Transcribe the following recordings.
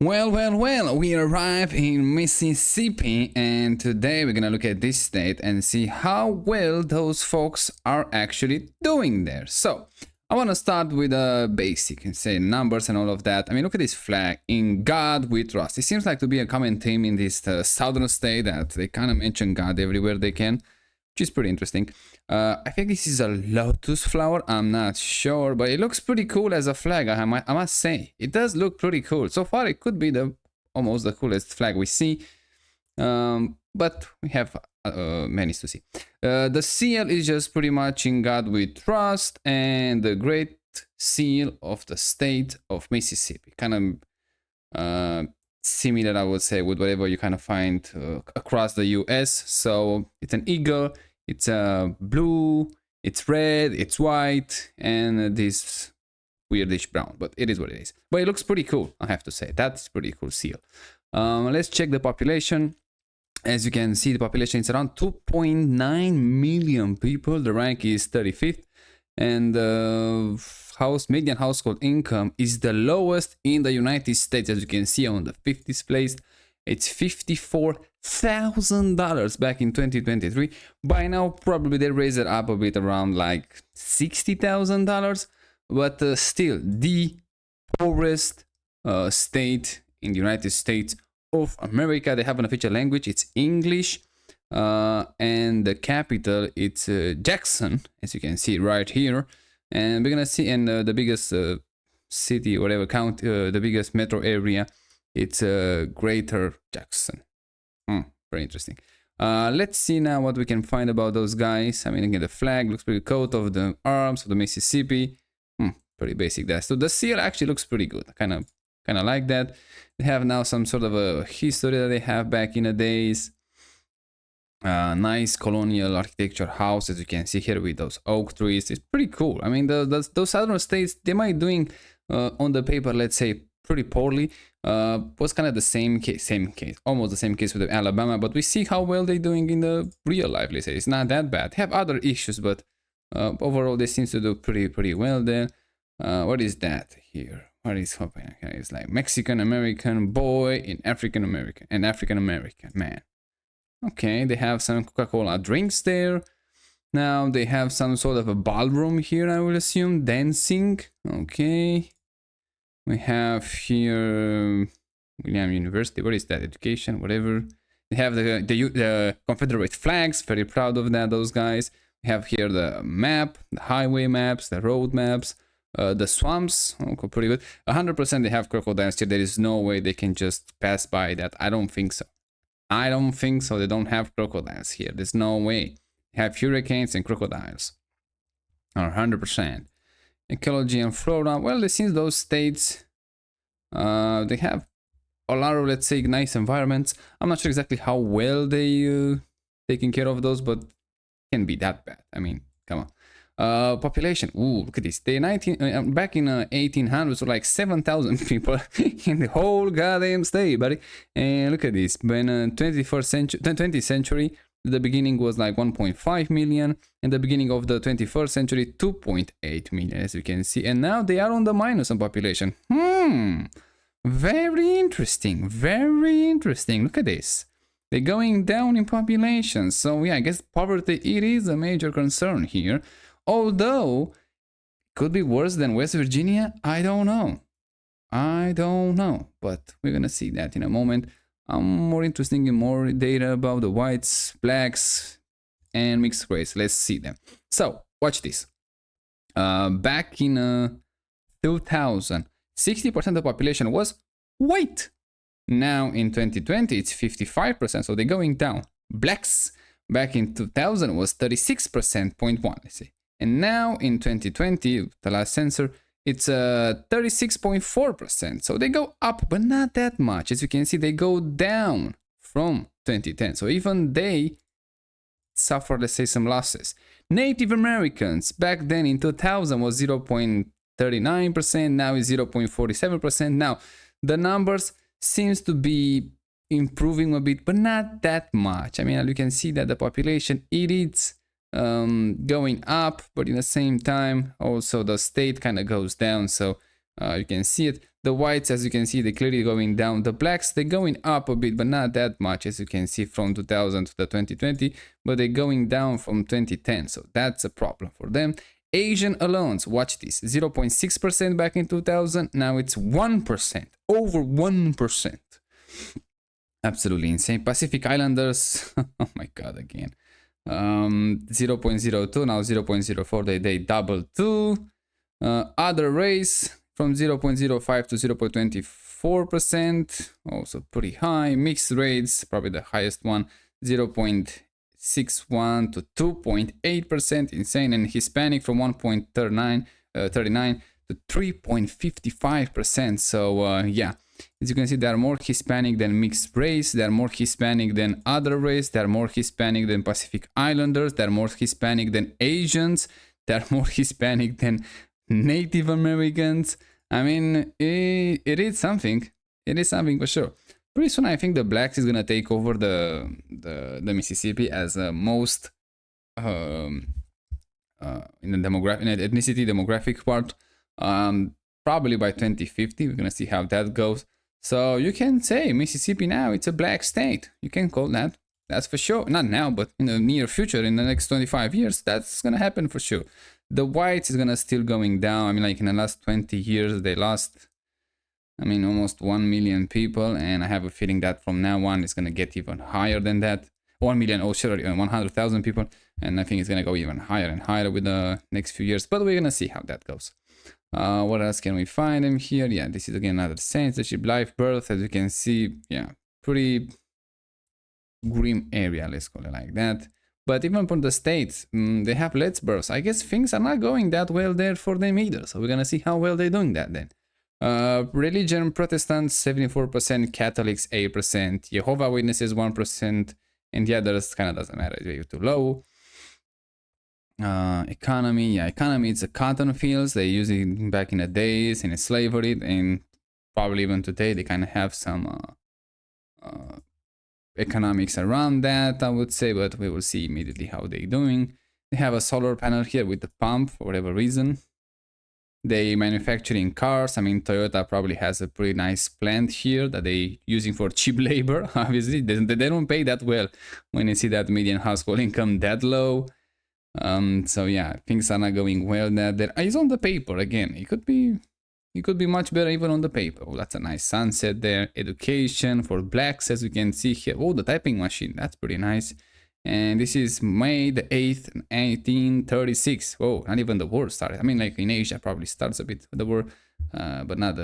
Well, we arrive in Mississippi, and today we're gonna look at this state and see how well those folks are actually doing there. So, I wanna start with a basic and say numbers and all of that. I mean, look at this flag, in God we trust. It seems like to be a common theme in this southern state that they kind of mention God everywhere they can, which is pretty interesting. I think this is a lotus flower, I'm not sure, but it looks pretty cool as a flag, I must say. It does look pretty cool. So far it could be almost the coolest flag we see, but we have many to see. The seal is just pretty much in God we trust, and the great seal of the state of Mississippi. Kind of similar, I would say, with whatever you kind of find across the US. So it's an eagle, it's blue, it's red, it's white, and this weirdish brown, but it is what it is. But it looks pretty cool, I have to say. That's pretty cool seal. Let's check the population. As you can see, the population is around 2.9 million people. The rank is 35th, and median household income is the lowest in the United States. As you can see, on the 50th place, it's $54,000 back in 2023. By now, probably they raised it up a bit, around like $60,000, but still the poorest state in the United States of America. They have an official language, it's English, and the capital, it's Jackson, as you can see right here. And we're gonna see, and the biggest city, whatever county, the biggest metro area, it's Greater Jackson. Very interesting. Let's see now what we can find about those guys. I mean, again, the flag looks pretty, coat of the arms of the Mississippi. Pretty basic that. So the seal actually looks pretty good. I kind of like that. They have now some sort of a history that they have back in the days. Nice colonial architecture house, as you can see here with those oak trees. It's pretty cool. I mean, those southern states, they might doing on the paper, let's say, pretty poorly. Was kind of the same case, almost the same case with Alabama, but we see how well they're doing in the real life. Let's say it's not that bad. They have other issues, but overall they seem to do pretty well there. What is that here? What is happening? It's like Mexican American boy in African American man. Okay, they have some Coca-Cola drinks there. Now they have some sort of a ballroom here, I will assume, dancing. Okay. We have here William University. What is that? Education, whatever. They have the Confederate flags. Very proud of that, those guys. We have here the map, the highway maps, the road maps, the swamps. Okay, pretty good. 100% they have crocodiles here. There is no way they can just pass by that. I don't think so. They don't have crocodiles here. There's no way. They have hurricanes and crocodiles. 100%. Ecology and flora. Well, it seems those states, they have a lot of, let's say, nice environments. I'm not sure exactly how well they taking care of those, but can be that bad. I mean, come on. Population. Ooh, look at this. They back in 1800s, were like 7,000 people in the whole goddamn state, buddy. And look at this. When 20th century, the beginning was like 1.5 million, and the beginning of the 21st century 2.8 million, as you can see. And now they are on the minus on population. Very interesting. Look at this. They're going down in population. So yeah, I guess poverty, it is a major concern here. Although could be worse than West Virginia. I don't know, but we're gonna see that in a moment. I'm more interested in more data about the whites, blacks, and mixed race. Let's see them. So watch this. Back in 2000, 60% of the population was white. Now in 2020, it's 55%. So they're going down. Blacks back in 2000 was 36%, 0.1. Let's see. And now in 2020, the last census, it's 36.4%. So they go up, but not that much. As you can see, they go down from 2010. So even they suffer, let's say, some losses. Native Americans back then in 2000 was 0.39%. Now is 0.47%. Now the numbers seems to be improving a bit, but not that much. I mean, you can see that the population, it is going up, but in the same time also the state kind of goes down. So You can see it. The whites, as you can see, they're clearly going down. The blacks, they're going up a bit, but not that much, as you can see, from 2000 to the 2020, but they're going down from 2010, so that's a problem for them. Asian alones, watch this, 0.6% back in 2000, now it's 1%, over 1%. Absolutely insane. Pacific Islanders, oh my god, again. 0.02, now 0.04, they doubled too. Other race, from 0.05 to 0.24%, also pretty high. Mixed rates, probably the highest one, 0.61 to 2.8%, insane. And Hispanic from 1.39 to 3.55%. So yeah, as you can see, they are more Hispanic than mixed race, they are more Hispanic than other race, they are more Hispanic than Pacific Islanders, they are more Hispanic than Asians, they are more Hispanic than Native Americans. I mean, it is something. It is something for sure. Pretty soon, I think the blacks is gonna take over the Mississippi as most in the ethnicity demographic part. Probably by 2050, we're gonna see how that goes. So you can say Mississippi now, it's a black state. You can call that. That's for sure. Not now, but in the near future, in the next 25 years, that's gonna happen for sure. The whites is gonna still going down. I mean, like in the last 20 years, they lost, I mean, almost 1 million people, and I have a feeling that from now on, it's gonna get even higher than that. 1 million, oh sorry, 100,000 people, and I think it's gonna go even higher and higher with the next few years. But we're gonna see how that goes. What else can we find them here? Yeah, this is again another censorship, live birth, as you can see. Yeah, pretty grim area, let's call it like that. But even for the states, they have let's births. I guess things are not going that well there for them either. So we're gonna see how well they're doing that then. Religion, Protestants 74%, Catholics 8%, Jehovah Witnesses 1%, and the others kind of doesn't matter, they're too low. Economy, yeah, economy, it's a cotton fields they used it back in the days in slavery, and probably even today they kind of have some economics around that, I would say, but we will see immediately how they're doing. They have a solar panel here with the pump for whatever reason. They manufacturing cars. I mean, Toyota probably has a pretty nice plant here that they using for cheap labor. Obviously, they don't pay that well when you see that median household income that low. So yeah, things are not going well there. It's on the paper again. It could be much better even on the paper. Oh, that's a nice sunset there. Education for blacks, as you can see here. Oh, the typing machine, that's pretty nice. And this is May the 8th, 1836. Whoa, not even the war started. I mean, like in Asia probably starts a bit the war, but not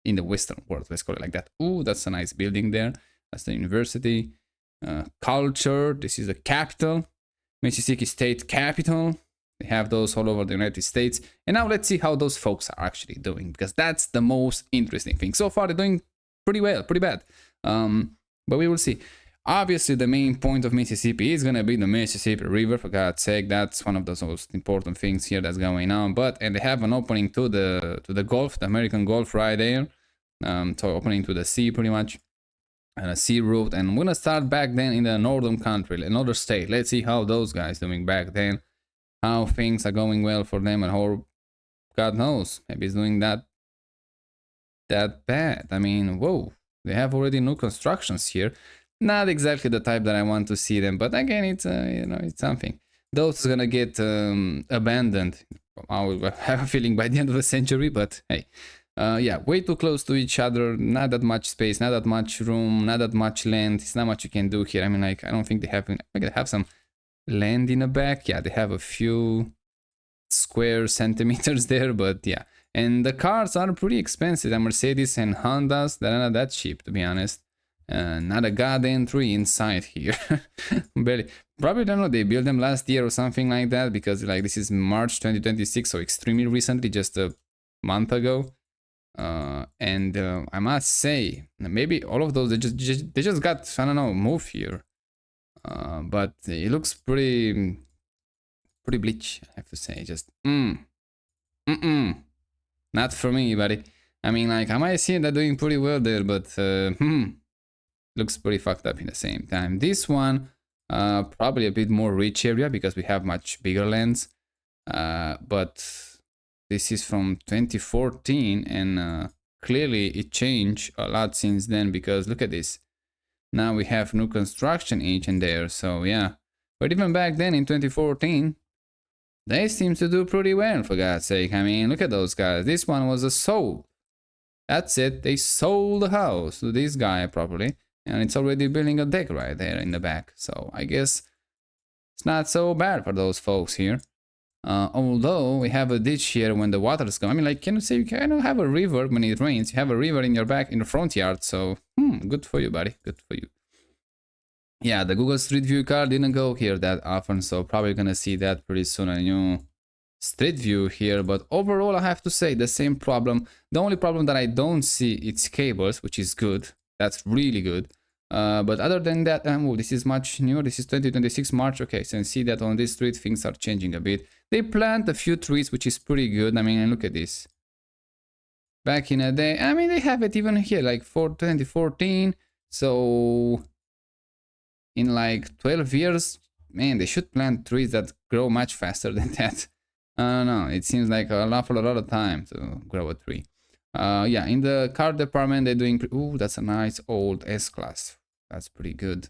in the Western world, let's call it like that. Oh, that's a nice building there. That's the university. Culture, this is the capital. Mississippi State Capitol. They have those all over the United States. And now let's see how those folks are actually doing, because that's the most interesting thing. So far, they're doing pretty well, pretty bad. But we will see. Obviously, the main point of Mississippi is going to be the Mississippi River, for God's sake. That's one of the most important things here that's going on. And they have an opening to the Gulf, the American Gulf right there. So opening to the sea pretty much. And a sea route. And we're going to start back then in the northern country, another state. Let's see how those guys doing back then. How things are going well for them, and how, God knows, maybe it's doing that bad. I mean, whoa, they have already new constructions here. Not exactly the type that I want to see them, but again, it's it's something. Those are gonna get abandoned. I have a feeling by the end of the century, but hey, yeah, way too close to each other. Not that much space, not that much room, not that much land. It's not much you can do here. I mean, like, I don't think they have. They have some land in the back. Yeah, they have a few square centimeters there, but yeah. And the cars are pretty expensive. The Mercedes and Hondas, they're not that cheap, to be honest. Not a goddamn tree inside here. Barely. Probably don't know, they built them last year or something like that, because like this is March 2026, so extremely recently, just a month ago. And I must say, maybe all of those they just got, I don't know, moved here. But it looks pretty bleach, I have to say. Just not for me, buddy. I mean, like, I might see that doing pretty well there, but looks pretty fucked up in the same time. This one, probably a bit more rich area because we have much bigger lands. But This is from 2014, and clearly it changed a lot since then, because look at this. Now we have new construction each and there, so yeah. But even back then in 2014, they seem to do pretty well, for God's sake. I mean, look at those guys. This one was a sold. That's it. They sold the house to this guy probably, and it's already building a deck right there in the back. So I guess it's not so bad for those folks here. Although we have a ditch here when the waters come. I mean, like, can you say you kind of have a river when it rains? You have a river in your back, in the front yard. So, good for you, buddy. Good for you. Yeah, the Google Street View car didn't go here that often, so probably gonna see that pretty soon, a new Street View here. But overall, I have to say the same problem. The only problem that I don't see it's cables, which is good. That's really good. But other than that, oh, this is much newer. This is 2026 March. Okay, so you see that on this street things are changing a bit. They plant a few trees, which is pretty good. I mean, look at this. Back in a day, I mean, they have it even here, like for 2014. So in like 12 years, man, they should plant trees that grow much faster than that. I don't know. It seems like an awful lot of time to grow a tree. Yeah, in the car department, they're doing. Ooh, that's a nice old S-Class. That's pretty good.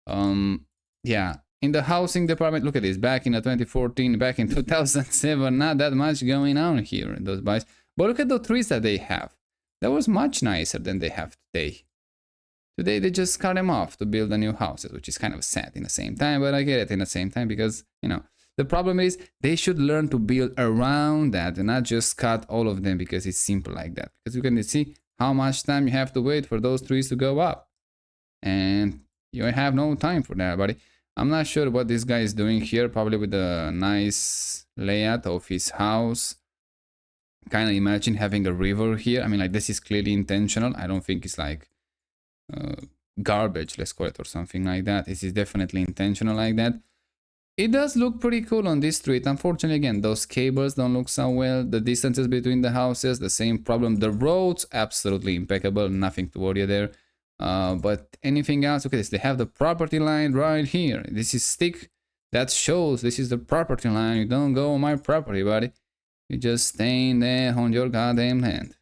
Yeah, in the housing department, look at this. Back in 2014, back in 2007, not that much going on here in those buys. But look at the trees that they have. That was much nicer than they have today. Today, they just cut them off to build the new houses, which is kind of sad in the same time. But I get it in the same time because, you know, the problem is they should learn to build around that and not just cut all of them because it's simple like that. Because you can see how much time you have to wait for those trees to go up. And you have no time for that, buddy. I'm not sure what this guy is doing here, probably with a nice layout of his house. Kind of imagine having a river here. I mean, like, this is clearly intentional. I don't think it's like garbage, let's call it, or something like that. This is definitely intentional like that. It does look pretty cool on this street. Unfortunately, again, those cables don't look so well. The distances between the houses, the same problem. The roads, absolutely impeccable. Nothing to worry there. But anything else? Okay, they have the property line right here. This is stick. That shows this is the property line. You don't go on my property, buddy. You just stay in there on your goddamn land.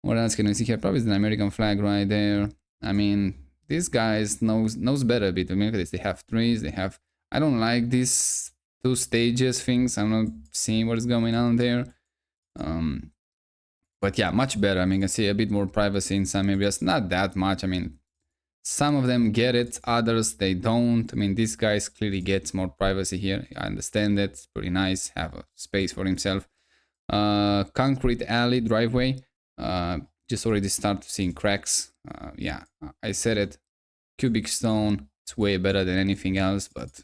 What else can we see here? Probably an American flag right there. I mean, these guys knows better a bit. I mean, look at this. They have trees. They have. I don't like these two stages things. I'm not seeing what is going on there. But yeah, much better. I mean, you can see a bit more privacy in some areas. Not that much. I mean, some of them get it, others they don't. I mean, this guy clearly gets more privacy here. I understand that. It's pretty nice. Have a space for himself. Concrete alley driveway. Just already start seeing cracks. Yeah, I said it. Cubic stone. It's way better than anything else, but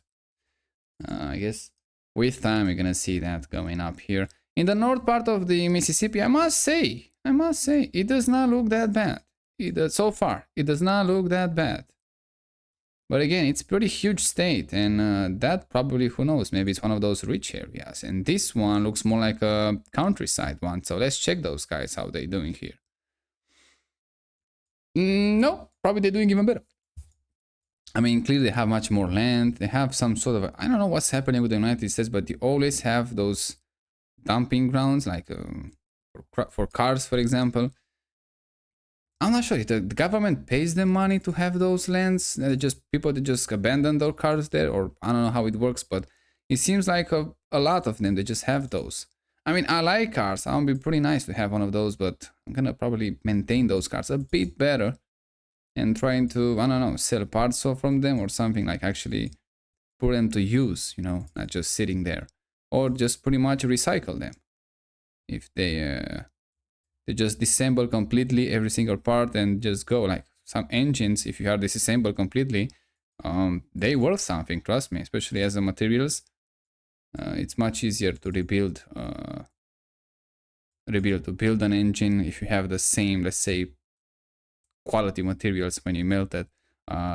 I guess with time we're gonna see that going up here. In the north part of the Mississippi, I must say, it does not look that bad. So far, it does not look that bad. But again, it's a pretty huge state, and that probably, who knows, maybe it's one of those rich areas. And this one looks more like a countryside one. So let's check those guys, how they're doing here. No, probably they're doing even better. I mean, clearly they have much more land. They have some sort of, I don't know what's happening with the United States, but they always have those dumping grounds, like for cars, for example. I'm not sure if the government pays them money to have those lands. People that just abandon their cars there, or I don't know how it works, but it seems like a lot of them, they just have those. I mean, I like cars. It would be pretty nice to have one of those, but I'm gonna probably maintain those cars a bit better. And trying to, I don't know, sell parts from them or something, like actually put them to use, you know, not just sitting there. Or just pretty much recycle them. If they just disassemble completely every single part and just go, like some engines, if you are disassembled completely, they worth something, trust me, especially as a materials. It's much easier to rebuild to build an engine if you have the same, let's say, quality materials when you melt it.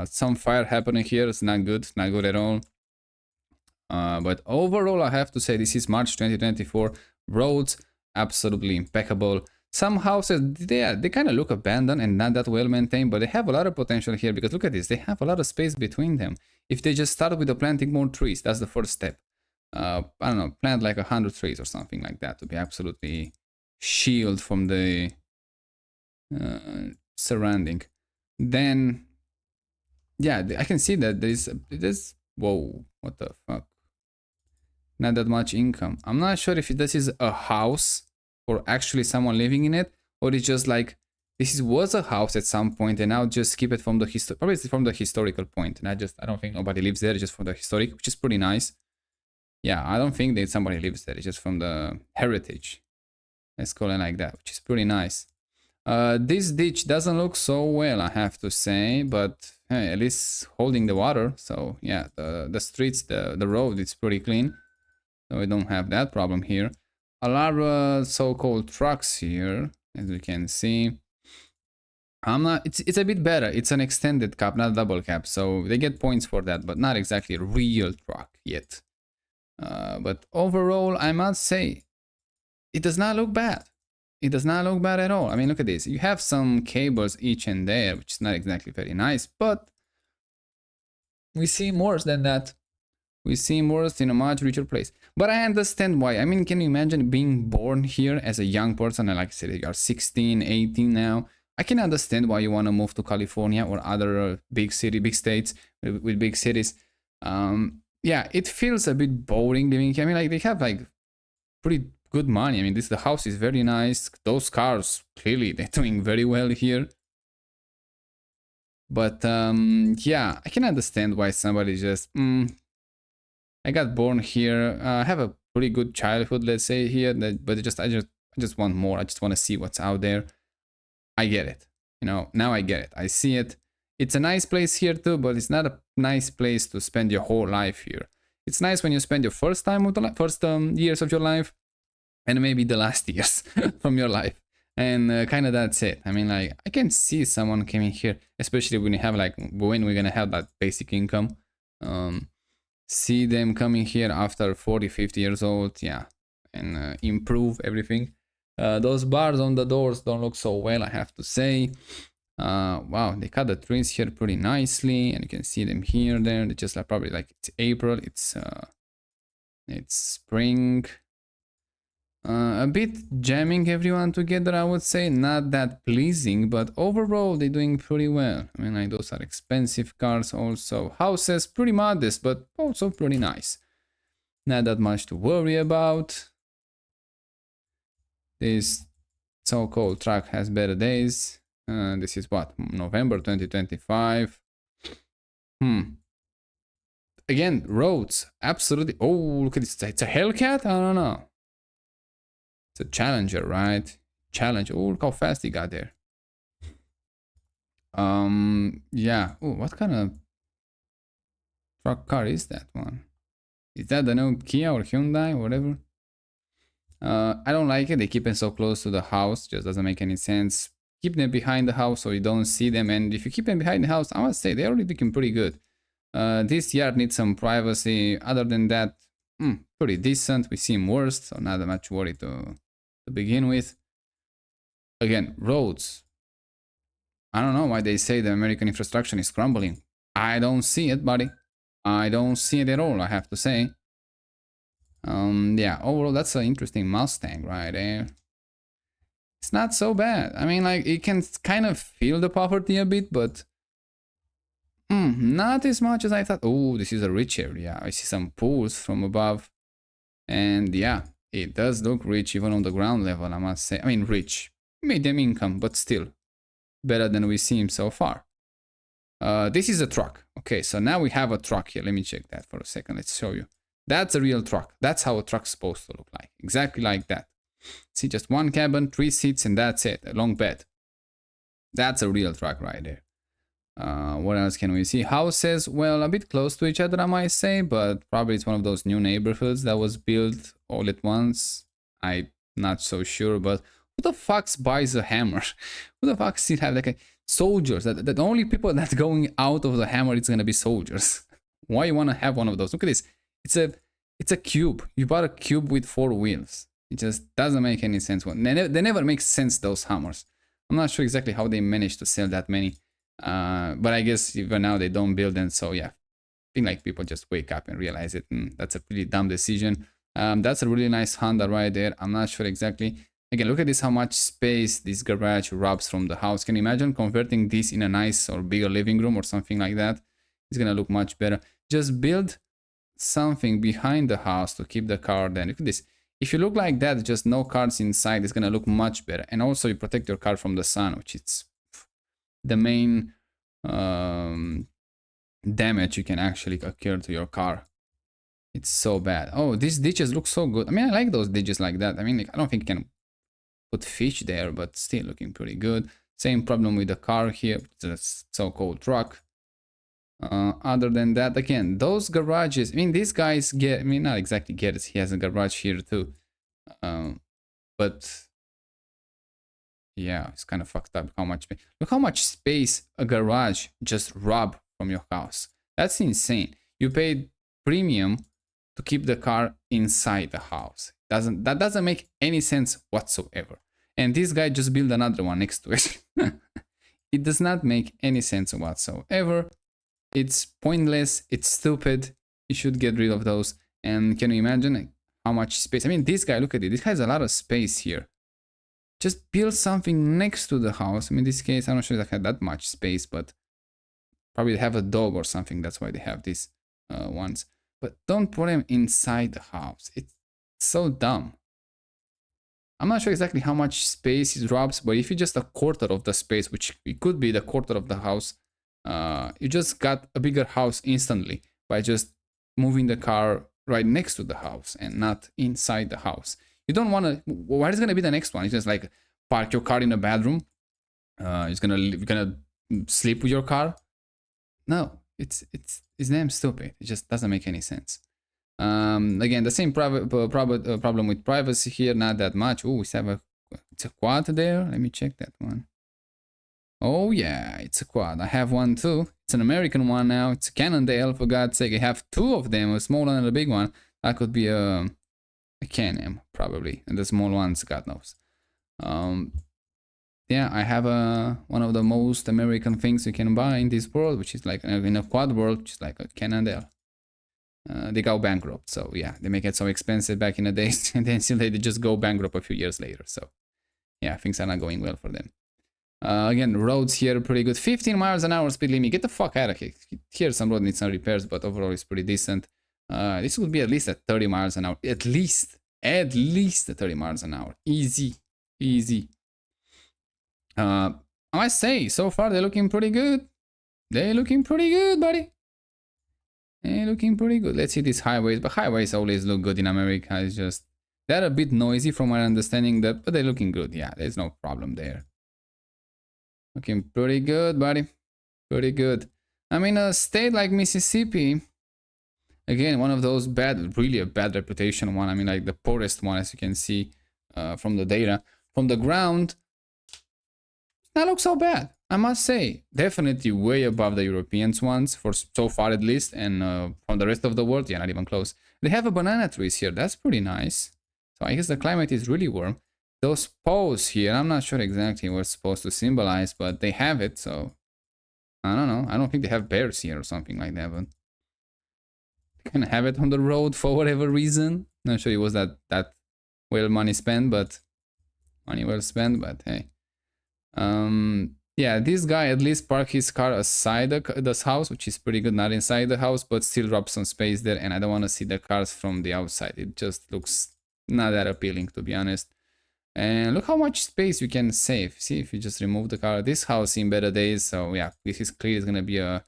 Some fire happening here. It's not good at all. But overall, I have to say this is March 2024. Roads absolutely impeccable. Some houses, they kind of look abandoned and not that well maintained, but they have a lot of potential here because look at this. They have a lot of space between them. If they just start with the planting more trees, that's the first step. I don't know, plant like 100 trees or something like that to be absolutely shield from the surrounding. Then, yeah, I can see that there's whoa, what the fuck? Not that much income. I'm not sure if this is a house or actually someone living in it, or it's just like was a house at some point and now just skip it from the probably it's from the historical point, and I don't think nobody lives there, just from the historic, which is pretty nice. Yeah, I don't think that somebody lives there. It's just from the heritage. Let's call it like that, which is pretty nice. This ditch doesn't look so well, I have to say, but hey, at least holding the water. So yeah, the streets, the road, it's pretty clean. So we don't have that problem here. A lot of so-called trucks here, as you can see. It's a bit better. It's an extended cab, not a double cab. So they get points for that, but not exactly a real truck yet. But overall, I must say, it does not look bad. It does not look bad at all. I mean, look at this. You have some cables each and there, which is not exactly very nice, but we see worse than that. We see worse in a much richer place. But I understand why. I mean, can you imagine being born here as a young person? And like I said, you are 16, 18 now. I can understand why you want to move to California or other big states with big cities. Yeah, it feels a bit boring living here. I mean, like they have like pretty good money. I mean, the house is very nice. Those cars, clearly, they're doing very well here. But yeah, I can understand why somebody just I got born here. I have a pretty good childhood, let's say here. But I just want more. I just want to see what's out there. I get it. You know, now I get it. I see it. It's a nice place here too, but it's not a nice place to spend your whole life here. It's nice when you spend your first years of your life, and maybe the last years from your life, and kind of that's it. I mean, like I can see someone coming here, especially when you have like when we're gonna have that basic income. See them coming here after 40, 50 years old, yeah, and improve everything. Those bars on the doors don't look so well, I have to say. Wow, they cut the trees here pretty nicely, and you can see them here, there. They just like probably like it's April, it's spring. A bit jamming everyone together, I would say. Not that pleasing, but overall they're doing pretty well. I mean, like those are expensive cars also. Houses, pretty modest, but also pretty nice. Not that much to worry about. This so-called truck has better days. This is what? November 2025. Again, roads. Absolutely. Oh, look at this. It's a Hellcat? I don't know. It's a Challenger, right? Challenger. Oh, look how fast he got there. Yeah. Oh, what kind of truck car is that one? Is that the new Kia or Hyundai or whatever? I don't like it. They keep them so close to the house. Just doesn't make any sense. Keep them behind the house so you don't see them. And if you keep them behind the house, I must say they're already looking pretty good. This yard needs some privacy. Other than that, pretty decent. We seem worse, so not that much worry to begin with. Again, roads. I don't know why they say the American infrastructure is crumbling. I don't see it, buddy. I don't see it at all, I have to say. Yeah, overall, that's an interesting Mustang right there. It's not so bad. I mean, like, you can kind of feel the poverty a bit, but not as much as I thought. Oh, this is a rich area. I see some pools from above. And yeah, it does look rich even on the ground level, I must say. I mean, rich. Medium income, but still better than we've seen so far. This is a truck. Okay, so now we have a truck here. Let me check that for a second. Let's show you. That's a real truck. That's how a truck's supposed to look like. Exactly like that. See, just one cabin, 3 seats, and that's it. A long bed. That's a real truck right there. What else can we see? Houses, well, a bit close to each other, I might say, but probably it's one of those new neighborhoods that was built all at once. I'm not so sure, but who the fuck buys a hammer? Who the fuck still have like soldiers? That the only people that's going out of the hammer is gonna be soldiers. Why you wanna have one of those? Look at this. It's a cube. You bought a cube with 4 wheels. It just doesn't make any sense. They never make sense, those hammers. I'm not sure exactly how they managed to sell that many. But I guess even now they don't build them, so yeah. think like people just wake up and realize it. That's a pretty dumb decision. That's a really nice Honda right there. I'm not sure exactly. Again, look at this, how much space this garage robs from the house. Can you imagine converting this in a nice or bigger living room or something like that? It's gonna look much better. Just build something behind the house to keep the car. Then look at this. If you look like that, just no cars inside, it's gonna look much better. And also you protect your car from the sun, which is the main damage you can actually occur to your car. It's so bad. Oh, these ditches look so good. I mean, I like those ditches like that. I mean, like, I don't think you can put fish there, but still looking pretty good. Same problem with the car here, the so-called truck. Other than that, again, those garages, I mean, these guys get, I mean, not exactly get it, he has a garage here too. But yeah, it's kind of fucked up how much, look how much space a garage just rob from your house. That's insane. You paid premium to keep the car inside the house. That doesn't make any sense whatsoever. And this guy just built another one next to it. It does not make any sense whatsoever. It's pointless, it's stupid. You should get rid of those. And can you imagine how much space? I mean, this guy, look at it. This has a lot of space here. Just build something next to the house. I mean, in this case, I'm not sure they had that much space, but probably they have a dog or something. That's why they have these ones. But don't put them inside the house. It's so dumb. I'm not sure exactly how much space it robs, but if you just a quarter of the space, which it could be the quarter of the house, you just got a bigger house instantly by just moving the car right next to the house and not inside the house. You don't want to. What is going to be the next one? It's just like park your car in a bedroom. You're gonna sleep with your car. No, it's damn stupid. It just doesn't make any sense. Again, the same problem with privacy here. Not that much. Oh, it's a quad there. Let me check that one. Oh yeah, it's a quad. I have one too. It's an American one now. It's a Cannondale, for God's sake. I have two of them, a small one and a big one. That could be a Can-Am, probably. And the small ones, God knows. Yeah, I have one of the most American things you can buy in this world, which is like in a quad world, which is like a Cannondale. They go bankrupt, so yeah, they make it so expensive back in the days, and then still they just go bankrupt a few years later. So yeah, things are not going well for them. Again, roads here are pretty good. 15 miles an hour speed limit. Get the fuck out of here. Here some road needs some repairs, but overall it's pretty decent. This would be at least at 30 miles an hour. At least at 30 miles an hour. Easy. I must say, so far they're looking pretty good. They're looking pretty good, buddy. They're looking pretty good. Let's see these highways, but highways always look good in America. It's just, they're a bit noisy from my understanding, but they're looking good. Yeah, there's no problem there. Looking pretty good, buddy. Pretty good. I mean, a state like Mississippi, again, one of those really a bad reputation one. I mean, like the poorest one, as you can see from the data. From the ground, that looks so bad, I must say. Definitely way above the Europeans ones, for so far at least. And from the rest of the world, yeah, not even close. They have a banana trees here. That's pretty nice. So I guess the climate is really warm. Those poles here, I'm not sure exactly what it's supposed to symbolize, but they have it, so I don't know. I don't think they have bears here or something like that, but they can have it on the road for whatever reason. Not sure it was that well money spent, but money well spent, but hey. Yeah, this guy at least parked his car aside the house, which is pretty good, not inside the house, but still dropped some space there, and I don't want to see the cars from the outside. It just looks not that appealing, to be honest. And look how much space you can save. See, if you just remove the car. This house in better days, so yeah, this is clearly gonna be a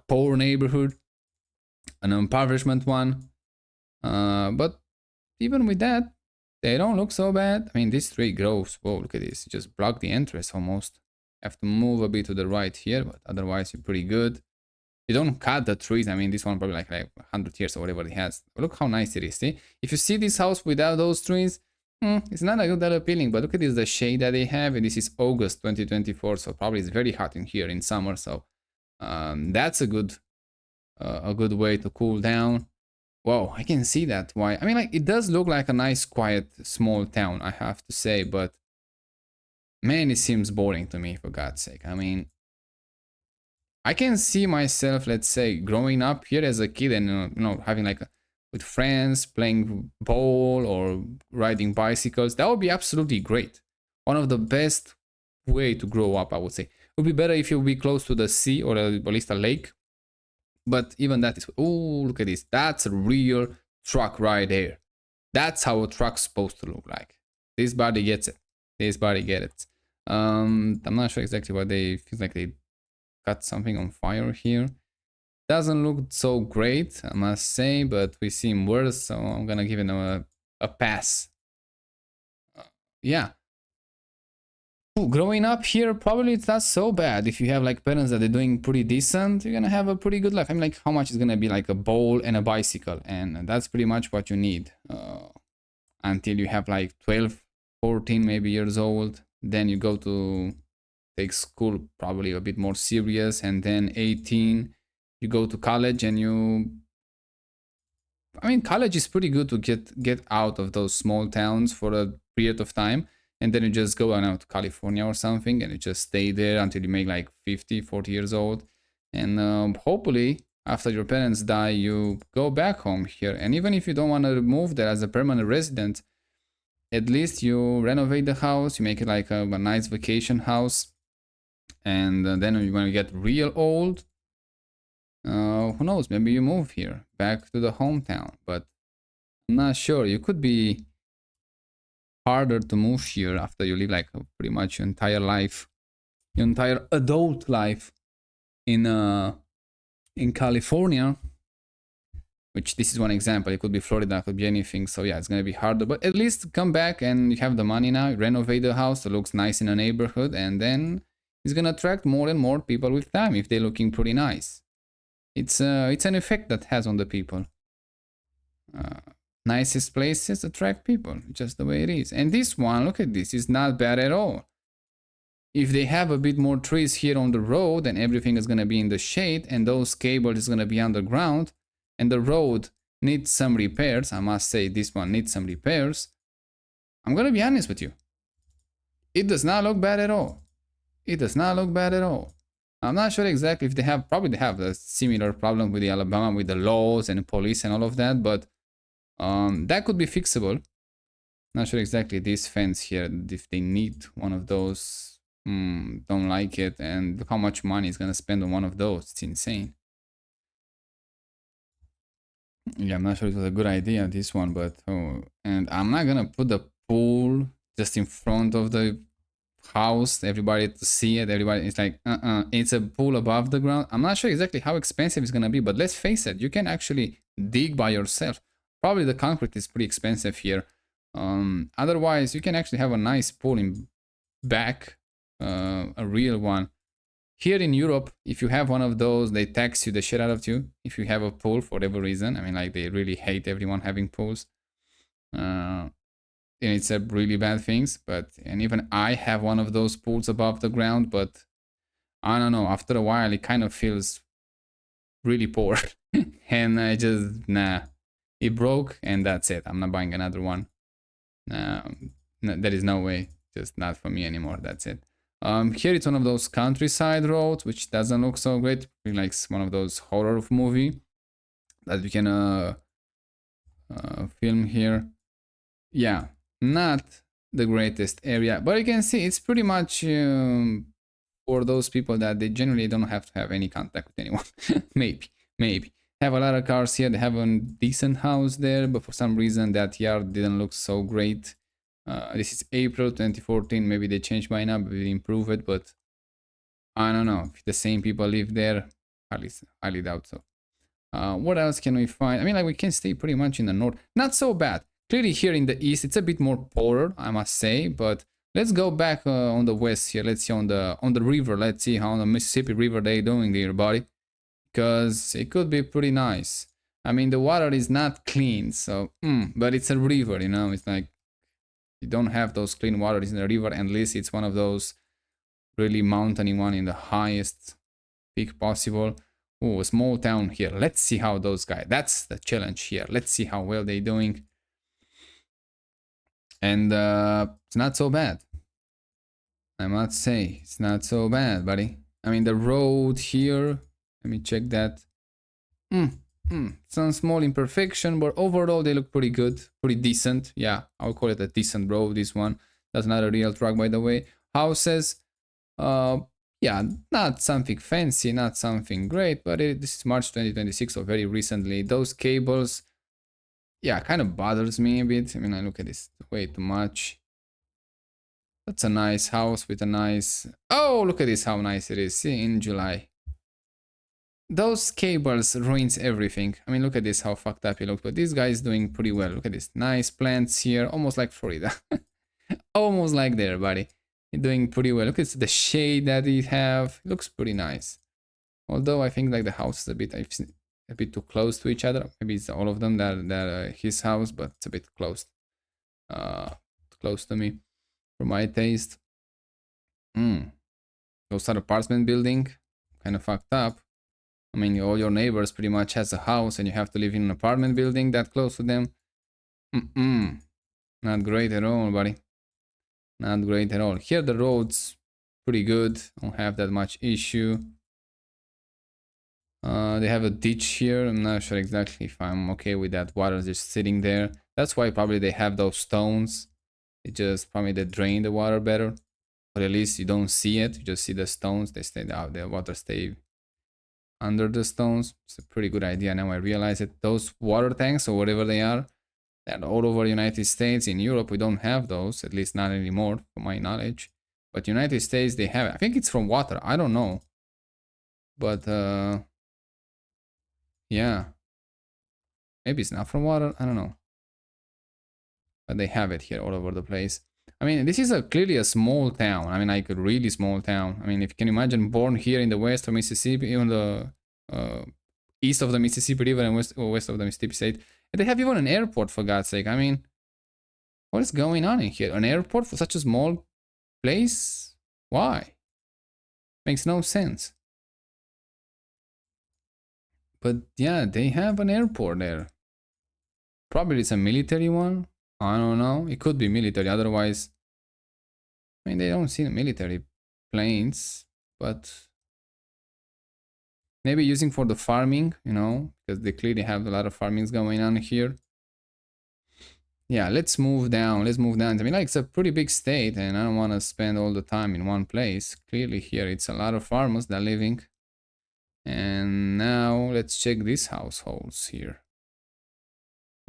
poor neighborhood, an impoverishment one. But even with that, they don't look so bad. I mean, this tree grows. Whoa, look at this. You just block the entrance almost. Have to move a bit to the right here, but otherwise you're pretty good. You don't cut the trees. I mean, this one probably like 100 years or whatever it has. But look how nice it is. See, if you see this house without those trees, it's not that appealing, but look at this, the shade that they have, and this is August 2024, so probably it's very hot in here in summer, so that's a good way to cool down. Whoa, I can see that. Why? I mean, like, it does look like a nice, quiet, small town, I have to say, but man, it seems boring to me, for God's sake. I mean, I can see myself, let's say, growing up here as a kid and having like with friends playing ball or riding bicycles. That would be absolutely great. One of the best way to grow up, I would say. It would be better if you would be close to the sea or at least a lake. But even that is, oh, look at this. That's a real truck right there. That's how a truck's supposed to look like. This body gets it. This body gets it. I'm not sure exactly what they feel like they got something on fire here. Doesn't look so great, I must say, but we seem worse, so I'm gonna give it a pass. Yeah. Ooh, growing up here, probably it's not so bad. If you have like parents that are doing pretty decent, you're gonna have a pretty good life. I mean, like, how much is gonna be like a bowl and a bicycle? And that's pretty much what you need until you have like 12, 14 maybe years old. Then you go to take school probably a bit more serious, and then 18 you go to college and I mean, college is pretty good to get out of those small towns for a period of time, and then you just go out to California or something, and you just stay there until you make like 50, 40 years old, and hopefully after your parents die, you go back home here. And even if you don't want to move there as a permanent resident, at least you renovate the house, you make it like a nice vacation house, and then when you get real old, who knows, maybe you move here back to the hometown. But I'm not sure. You could be harder to move here after you live like pretty much your entire life, your entire adult life in California, which this is one example. It could be Florida, it could be anything. So yeah, it's gonna be harder, but at least come back and you have the money now, renovate the house, it looks nice in a neighborhood, and then it's gonna attract more and more people with time if they're looking pretty nice. It's an effect that has on the people. Nicest places attract people, just the way it is. And this one, look at this, is not bad at all. If they have a bit more trees here on the road and everything is gonna be in the shade and those cables is gonna be underground and the road needs some repairs, I must say this one needs some repairs, I'm gonna be honest with you. It does not look bad at all. It does not look bad at all. I'm not sure exactly if they have, probably they have a similar problem with the Alabama with the laws and the police and all of that, but that could be fixable. Not sure exactly this fence here, if they need one of those. Don't like it, and look how much money is gonna spend on one of those. It's insane. Yeah, I'm not sure it was a good idea, this one, but oh, and I'm not gonna put the pool just in front of the house, everybody to see it. Everybody, it's like it's a pool above the ground. I'm not sure exactly how expensive it's gonna be, but let's face it, you can actually dig by yourself. Probably the concrete is pretty expensive here. Otherwise you can actually have a nice pool in back, a real one. Here in Europe, if you have one of those, they tax you the shit out of you if you have a pool for whatever reason. I mean, like, they really hate everyone having pools. And it's a really bad things, and even I have one of those pools above the ground, but I don't know, after a while it kind of feels really poor. And I just, nah, it broke and that's it. I'm not buying another one. No, there is no way, just not for me anymore. That's it. Here it's one of those countryside roads, which doesn't look so great. Like one of those horror movie that we can film here. Yeah, not the greatest area, but you can see it's pretty much for those people that they generally don't have to have any contact with anyone. maybe have a lot of cars here. They have a decent house there, but for some reason that yard didn't look so great. This is April 2014. Maybe they changed by now, maybe they improve it, but I don't know if the same people live there. Highly doubt so. What else can we find? I mean, like, we can stay pretty much in the north. Not so bad. Clearly here in the east, it's a bit more poorer, I must say. But let's go back on the west here. Let's see on the river. Let's see how on the Mississippi River they doing there, buddy. Because it could be pretty nice. I mean, the water is not clean, so but it's a river, you know. It's like you don't have those clean waters in the river unless it's one of those really mountainy one in the highest peak possible. Oh, a small town here. Let's see how those guys. That's the challenge here. Let's see how well they're doing. And it's not so bad. I must say, it's not so bad, buddy. I mean, the road here, let me check that. Some small imperfection, but overall they look pretty good, pretty decent. Yeah, I would call it a decent road, this one. That's not a real truck, by the way. Houses, uh, yeah, not something fancy, not something great, but this is March 2026, so very recently. Those cables, yeah, kind of bothers me a bit. I mean, I look at this way too much. That's a nice house with a nice... Oh, look at this, how nice it is. See, in July. Those cables ruins everything. I mean, look at this, how fucked up it looks. But this guy is doing pretty well. Look at this. Nice plants here, almost like Florida. Almost like there, buddy. You're doing pretty well. Look at the shade that it have. It looks pretty nice. Although I think like the house is a bit too close to each other. Maybe it's all of them that his house, but it's a bit close. Close to me, for my taste. Those are apartment building, kind of fucked up. I mean, all your neighbors pretty much has a house, and you have to live in an apartment building that close to them. Not great at all, buddy. Not great at all. Here the roads pretty good. Don't have that much issue. They have a ditch here. I'm not sure exactly if I'm okay with that water just sitting there. That's why probably they have those stones. It just probably they drain the water better. Or at least you don't see it. You just see the stones. They stay out. The water stay under the stones. It's a pretty good idea. Now I realize it. Those water tanks or whatever they are, they're all over United States. In Europe, we don't have those. At least not anymore, from my knowledge. But United States, they have it. I think it's from water. I don't know. But yeah, maybe it's not from water. I don't know. But they have it here all over the place. I mean, this is clearly a small town. I mean, like a really small town. I mean, if you can imagine, born here in the west of Mississippi, even the east of the Mississippi River and west of the Mississippi State. And they have even an airport, for God's sake. I mean, what is going on in here? An airport for such a small place? Why? Makes no sense. But yeah, they have an airport there. Probably it's a military one. I don't know. It could be military. Otherwise, I mean, they don't see the military planes, but maybe using for the farming, you know, because they clearly have a lot of farmings going on here. Yeah, let's move down. Let's move down. I mean, like, it's a pretty big state, and I don't want to spend all the time in one place. Clearly here, it's a lot of farmers that are living. And now let's check these households here.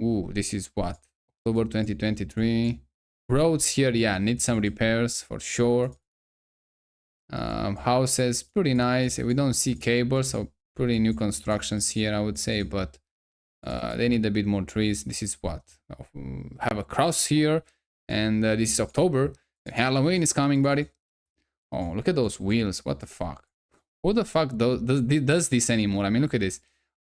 Ooh, this is what? October 2023. Roads here, yeah, need some repairs for sure. Houses, pretty nice. We don't see cables, so pretty new constructions here, I would say, but they need a bit more trees. This is what? Have a cross here, and this is October. Halloween is coming, buddy. Oh, look at those wheels. What the fuck? Who the fuck does this anymore? I mean, look at this.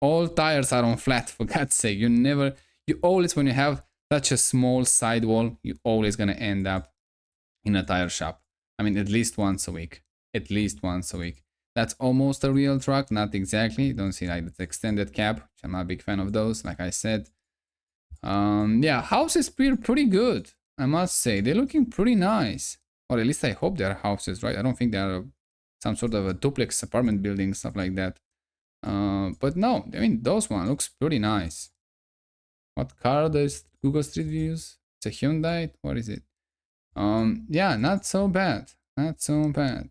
All tires are on flat, for God's sake. You always, when you have such a small sidewall, you always gonna end up in a tire shop. I mean, at least once a week. At least once a week. That's almost a real truck, not exactly. You don't see like the extended cab, which I'm not a big fan of those, like I said. Yeah, houses feel pretty good, I must say. They're looking pretty nice. Or at least I hope they're houses, right? I don't think they're some sort of a duplex apartment building, stuff like that. But no, I mean, those one looks pretty nice. What car does Google Street View use? It's a Hyundai? What is it? Yeah, not so bad. Not so bad.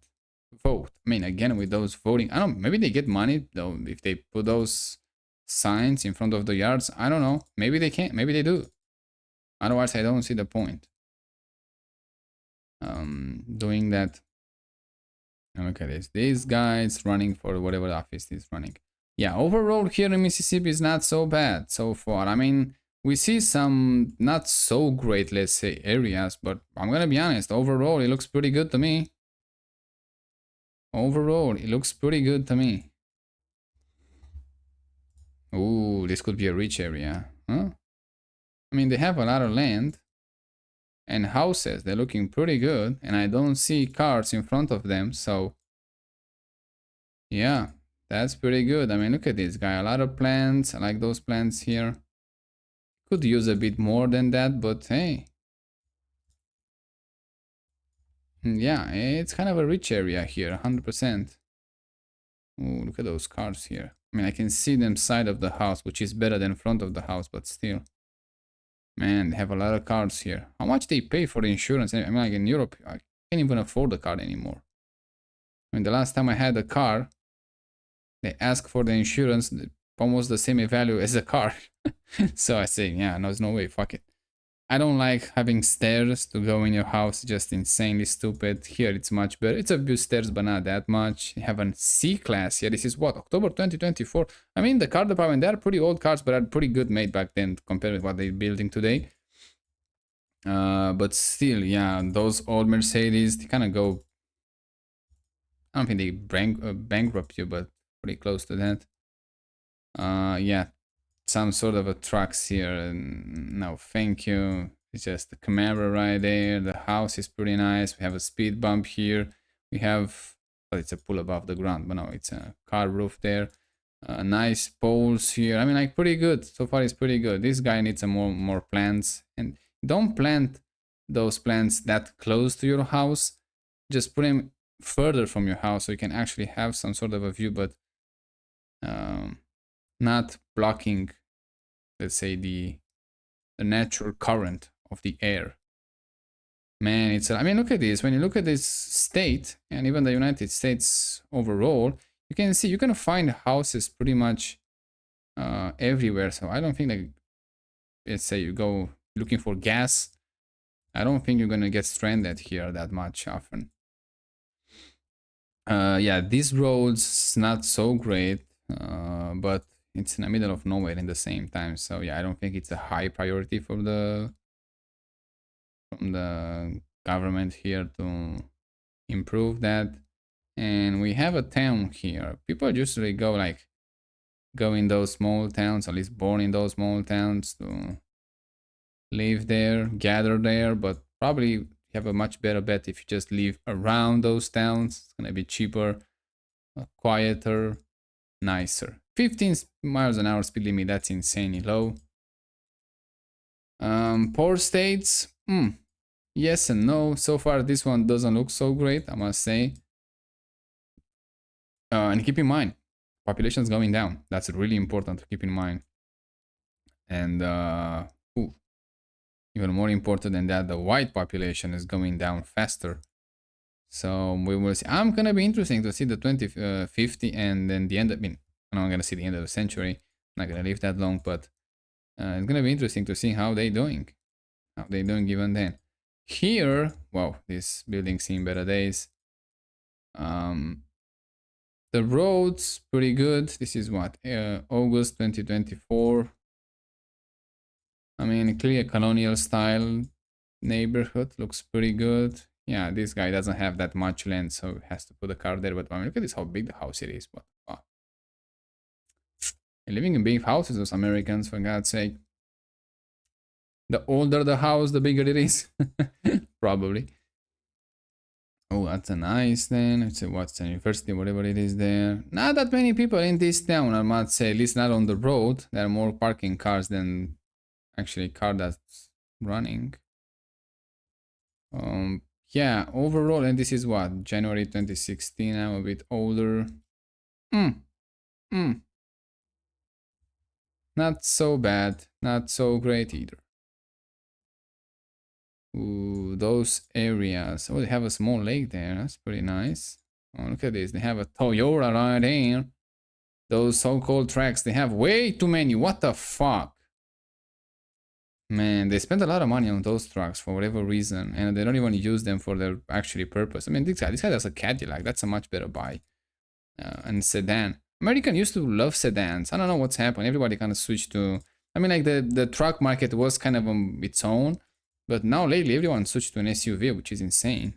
Vote. I mean, again, with those voting, I don't know, maybe they get money though if they put those signs in front of the yards. I don't know. Maybe they can't. Maybe they do. Otherwise, I don't see the point. Doing that. And look at this. These guys running for whatever office is running. Yeah, overall here in Mississippi is not so bad so far. I mean, we see some not so great, let's say, areas, but I'm gonna be honest, overall it looks pretty good to me. Overall, it looks pretty good to me. Ooh, this could be a rich area, huh? I mean, they have a lot of land and houses. They're looking pretty good, and I don't see cars in front of them, so yeah, that's pretty good. I mean, look at this guy. A lot of plants. I like those plants here. Could use a bit more than that, but hey. Yeah, it's kind of a rich area here, 100%. Ooh, look at those cars here. I mean, I can see them side of the house, which is better than front of the house, but still. Man, they have a lot of cars here. How much they pay for the insurance? I mean, like in Europe, I can't even afford a car anymore. I mean, the last time I had a car, they ask for the insurance, almost the same value as a car. So I say, yeah, no, there's no way, fuck it. I don't like having stairs to go in your house, just insanely stupid. Here it's much better. It's a few stairs, but not that much. You have a C-Class here. This is what, October 2024? I mean, the car department, they're pretty old cars, but are pretty good made back then compared with what they're building today. But still, yeah, those old Mercedes, they kind of go, I don't think they bankrupt you, but pretty close to that. Yeah, some sort of a trucks here. And no, thank you. It's just the Camaro right there. The house is pretty nice. We have a speed bump here. We have, well, it's a pool above the ground, but no, it's a car roof there. Nice poles here. I mean, like pretty good. So far, it's pretty good. This guy needs some more plants, and don't plant those plants that close to your house. Just put them further from your house so you can actually have some sort of a view, but not blocking, let's say, the natural current of the air. Man, it's, I mean, look at this. When you look at this state and even the United States overall, you can see you can find houses pretty much everywhere. So I don't think that, let's say you go looking for gas, I don't think you're gonna get stranded here that much often. Yeah, these roads not so great, but it's in the middle of nowhere in the same time. So yeah, I don't think it's a high priority for from the government here to improve that. And we have a town here. People usually go in those small towns, at least born in those small towns, to live there, gather there, but probably have a much better bet if you just live around those towns. It's gonna be cheaper, quieter, nicer. 15 miles an hour speed limit, that's insanely low. Poor states, yes and no. So far, this one doesn't look so great, I must say. And keep in mind, population is going down. That's really important to keep in mind. And even more important than that, the white population is going down faster. So we will see. I'm gonna be interesting to see the 2050 and then the end. I mean, I'm not gonna see the end of the century. I'm not gonna live that long, but it's gonna be interesting to see how they doing. How they doing given then. Here, wow, this building seen better days. The roads pretty good. This is what, August 2024. I mean, clear colonial style neighborhood, looks pretty good. Yeah, this guy doesn't have that much land, so he has to put a car there. But I mean, look at this, how big the house it is. What? Wow. Living in big houses, those Americans, for God's sake. The older the house, the bigger it is. Probably. Oh, that's a nice then. Let's say what's the university, whatever it is there. Not that many people in this town, I must say. At least not on the road. There are more parking cars than actually car that's running. Yeah, overall, and this is what, January 2016. I'm a bit older. Not so bad, not so great either. Ooh, those areas. Oh, they have a small lake there. That's pretty nice. Oh, look at this. They have a Toyota right there. Those so-called tracks, they have way too many. What the fuck? Man, they spend a lot of money on those trucks for whatever reason, and they don't even use them for their actually purpose. I mean, this guy has a Cadillac. That's a much better buy. And sedan. American used to love sedans. I don't know what's happened. Everybody kind of switched to. I mean, like the truck market was kind of on its own, but now lately everyone switched to an SUV, which is insane.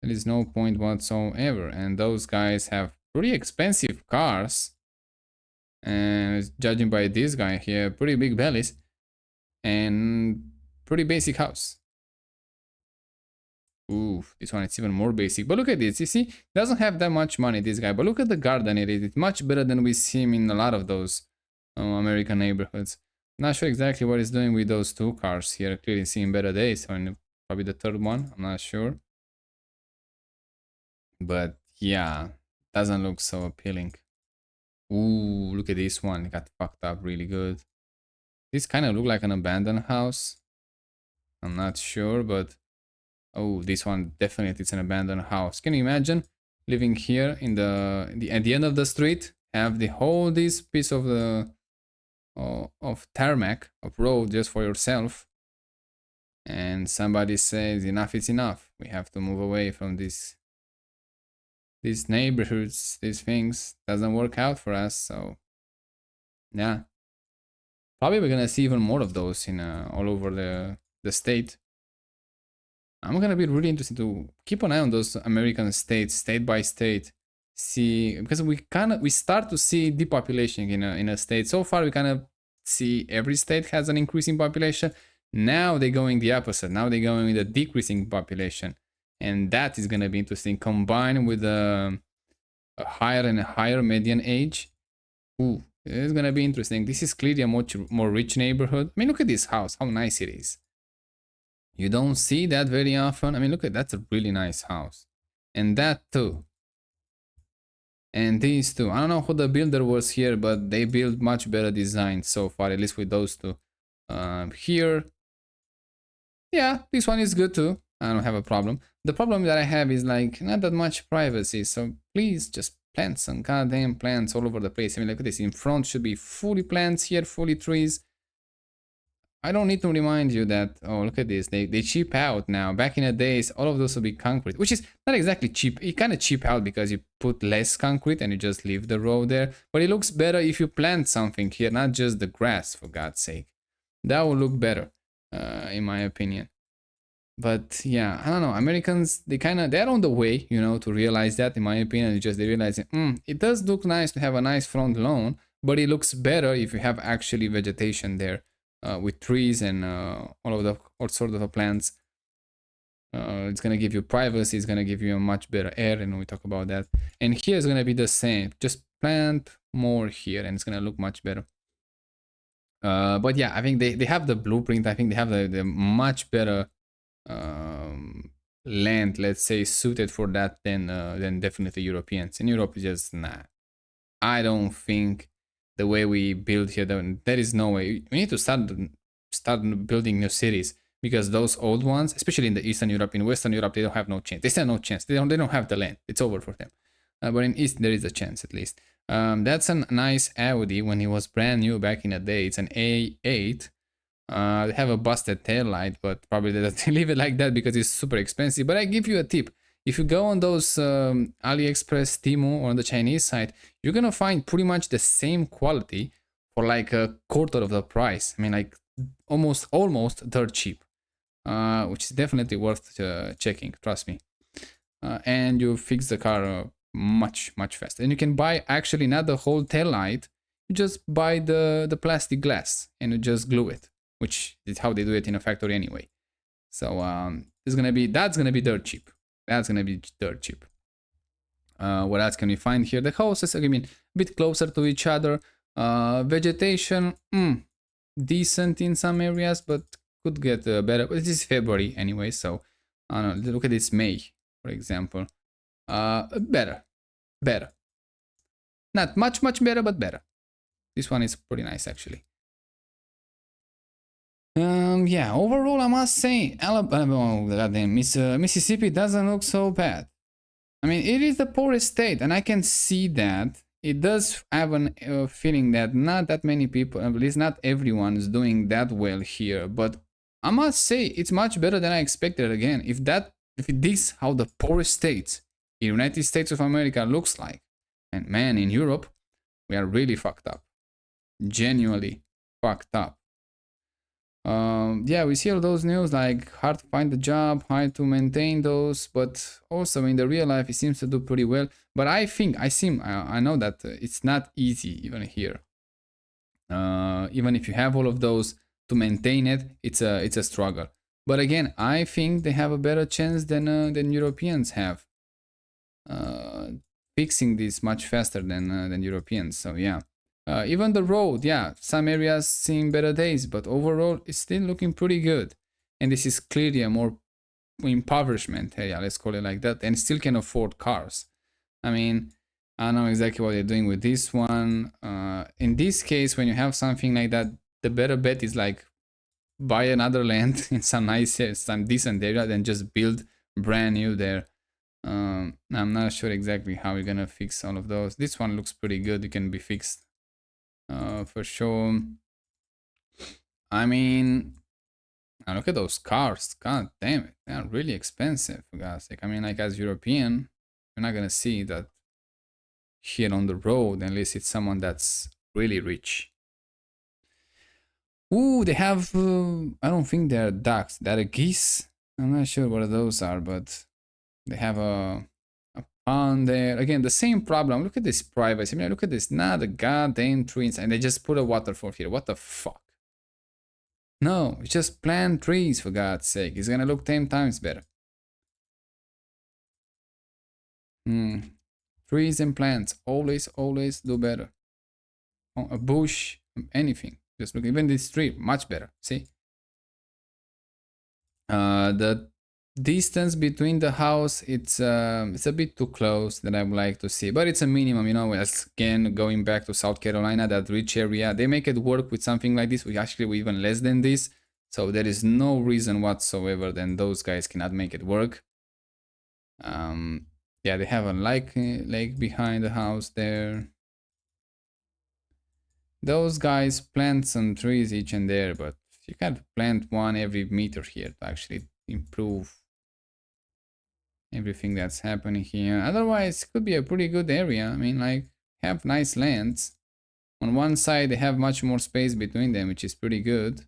There is no point whatsoever, and those guys have pretty expensive cars. And judging by this guy here, pretty big bellies and pretty basic house. Ooh, this one it's even more basic. But look at this. You see, doesn't have that much money, this guy. But look at the garden it is. It's much better than we see him in a lot of those American neighborhoods. Not sure exactly what he's doing with those two cars here. Clearly seeing better days. Or probably the third one. I'm not sure. But yeah, Doesn't look so appealing. Ooh, look at this one. It got fucked up really good. This kind of look like an abandoned house. I'm not sure, but oh, this one definitely it's an abandoned house. Can you imagine living here in at the end of the street, have the whole this piece of the of tarmac of road just for yourself, and somebody says enough is enough. We have to move away from these neighborhoods, these things doesn't work out for us. So yeah, probably we're gonna see even more of those in all over the state. I'm gonna be really interested to keep an eye on those American states, state by state, see because we start to see depopulation in a state. So far, we kind of see every state has an increasing population. Now they're going the opposite. Now they're going with a decreasing population, and that is gonna be interesting. Combined with a higher and higher median age. Ooh, it's gonna be interesting. This is clearly a much more rich neighborhood. I mean, look at this house, how nice it is. You don't see that very often. I mean, look at that's a really nice house. And that too. And these two. I don't know who the builder was here, but they built much better design so far, at least with those two. Here, yeah, this one is good too. I don't have a problem. The problem that I have is like not that much privacy. So please just plant some goddamn plants all over the place. I mean, look at this. In front should be fully plants here, fully trees. I don't need to remind you that, oh, look at this. They cheap out now. Back in the days, all of those would be concrete, which is not exactly cheap. It kind of cheap out because you put less concrete and you just leave the road there. But it looks better if you plant something here, not just the grass, for God's sake. That would look better, in my opinion. But yeah, I don't know. Americans, they're on the way, to realize that, in my opinion. It's just they realize it does look nice to have a nice front lawn, but it looks better if you have actually vegetation there. With trees and all sorts of plants. It's gonna give you privacy. It's gonna give you a much better air, and we talk about that. And here is gonna be the same. Just plant more here, and it's gonna look much better. But yeah, I think they have the blueprint. I think they have the much better land, let's say, suited for that than definitely Europeans. In Europe, it's just nah. I don't think the way we build here, there is no way. We need to start building new cities, because those old ones, especially in the Eastern Europe, in Western Europe, they don't have no chance. They stand no chance. They don't have the land. It's over for them. But in East, there is a chance at least. That's a nice Audi when it was brand new back in the day. It's an A8. They have a busted tail light, but probably they don't leave it like that because it's super expensive. But I give you a tip. If you go on those AliExpress, Temu, or on the Chinese side, you're gonna find pretty much the same quality for like a quarter of the price. I mean, like almost dirt cheap, which is definitely worth checking. Trust me. And you fix the car much faster. And you can buy actually not the whole tail light. You just buy the plastic glass and you just glue it, which is how they do it in a factory anyway. So that's gonna be dirt cheap. That's gonna be dirt cheap. What else can we find here? The houses, I mean, a bit closer to each other. Vegetation, decent in some areas, but could get better. But this is February anyway, so I don't know. Look at this May, for example. Better. Not much better, but better. This one is pretty nice actually. Yeah, overall, I must say, Alabama, goddamn, Mississippi doesn't look so bad. I mean, it is the poorest state, and I can see that. It does have a feeling that not that many people, at least not everyone, is doing that well here. But I must say, it's much better than I expected. Again, if this how the poorest states, the United States of America, looks like, and man, in Europe, we are really fucked up, genuinely fucked up. Yeah, we see all those news, like hard to find a job, hard to maintain those, but also in the real life it seems to do pretty well. But I know that it's not easy even here. Even if you have all of those, to maintain it, it's a struggle. But again, I think they have a better chance than Europeans have, fixing this much faster than Europeans. So yeah. Even the road, yeah, some areas seeing better days, but overall it's still looking pretty good. And this is clearly a more impoverishment area, let's call it like that, and still can afford cars. I mean, I don't know exactly what they're doing with this one. In this case, when you have something like that, the better bet is like buy another land in some nice, some decent area, than just build brand new there. I'm not sure exactly how we're gonna fix all of those. This one looks pretty good. It can be fixed for sure. I mean, look at those cars. God damn it, they're really expensive for God's sake. I mean, like as European, you're not gonna see that here on the road unless it's someone that's really rich. Ooh, they have. I don't think they're ducks. They're geese. I'm not sure what those are, but they have a pond there. Again, the same problem. Look at this privacy. I mean, look at this. Not a goddamn tree inside. And they just put a waterfall here. What the fuck? No, just plant trees for God's sake. It's gonna look 10 times better. Trees and plants always, always do better. A bush, anything. Just look, even this tree, much better. See? The distance between the house, it's a bit too close that I would like to see, but it's a minimum, you know. As again, going back to South Carolina, that rich area, they make it work with something like this. We actually even less than this, so there is no reason whatsoever then those guys cannot make it work. Yeah, they have a lake behind the house there. Those guys plant some trees each and there, but you can't plant one every meter here to actually improve everything that's happening here. Otherwise, it could be a pretty good area. I mean, like, have nice lands. On one side, they have much more space between them, which is pretty good.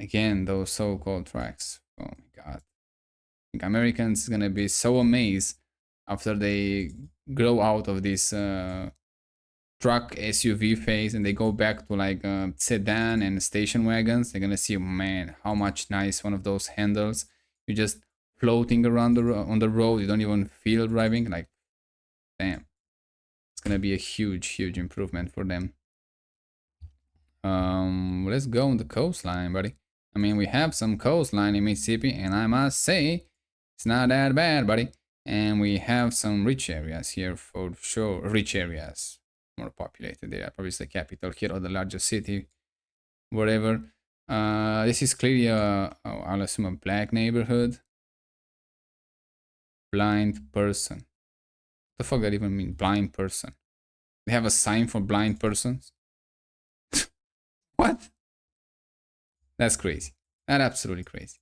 Again, those so-called tracks. Oh my god. I think Americans gonna be so amazed after they grow out of this truck SUV phase and they go back to like sedan and station wagons. They're gonna see, man, how much nice one of those handles. You're just floating around on the road. You don't even feel driving. Like, damn, it's gonna be a huge improvement for them. Let's go on the coastline, buddy. I mean, we have some coastline in Mississippi, and I must say, it's not that bad, buddy. And we have some rich areas here for sure. Rich areas, more populated. They are probably the capital here or the largest city, whatever. This is clearly I'll assume a black neighborhood. Blind person. What the fuck that even mean? Blind person. They have a sign for blind persons. What? That's crazy. That's absolutely crazy.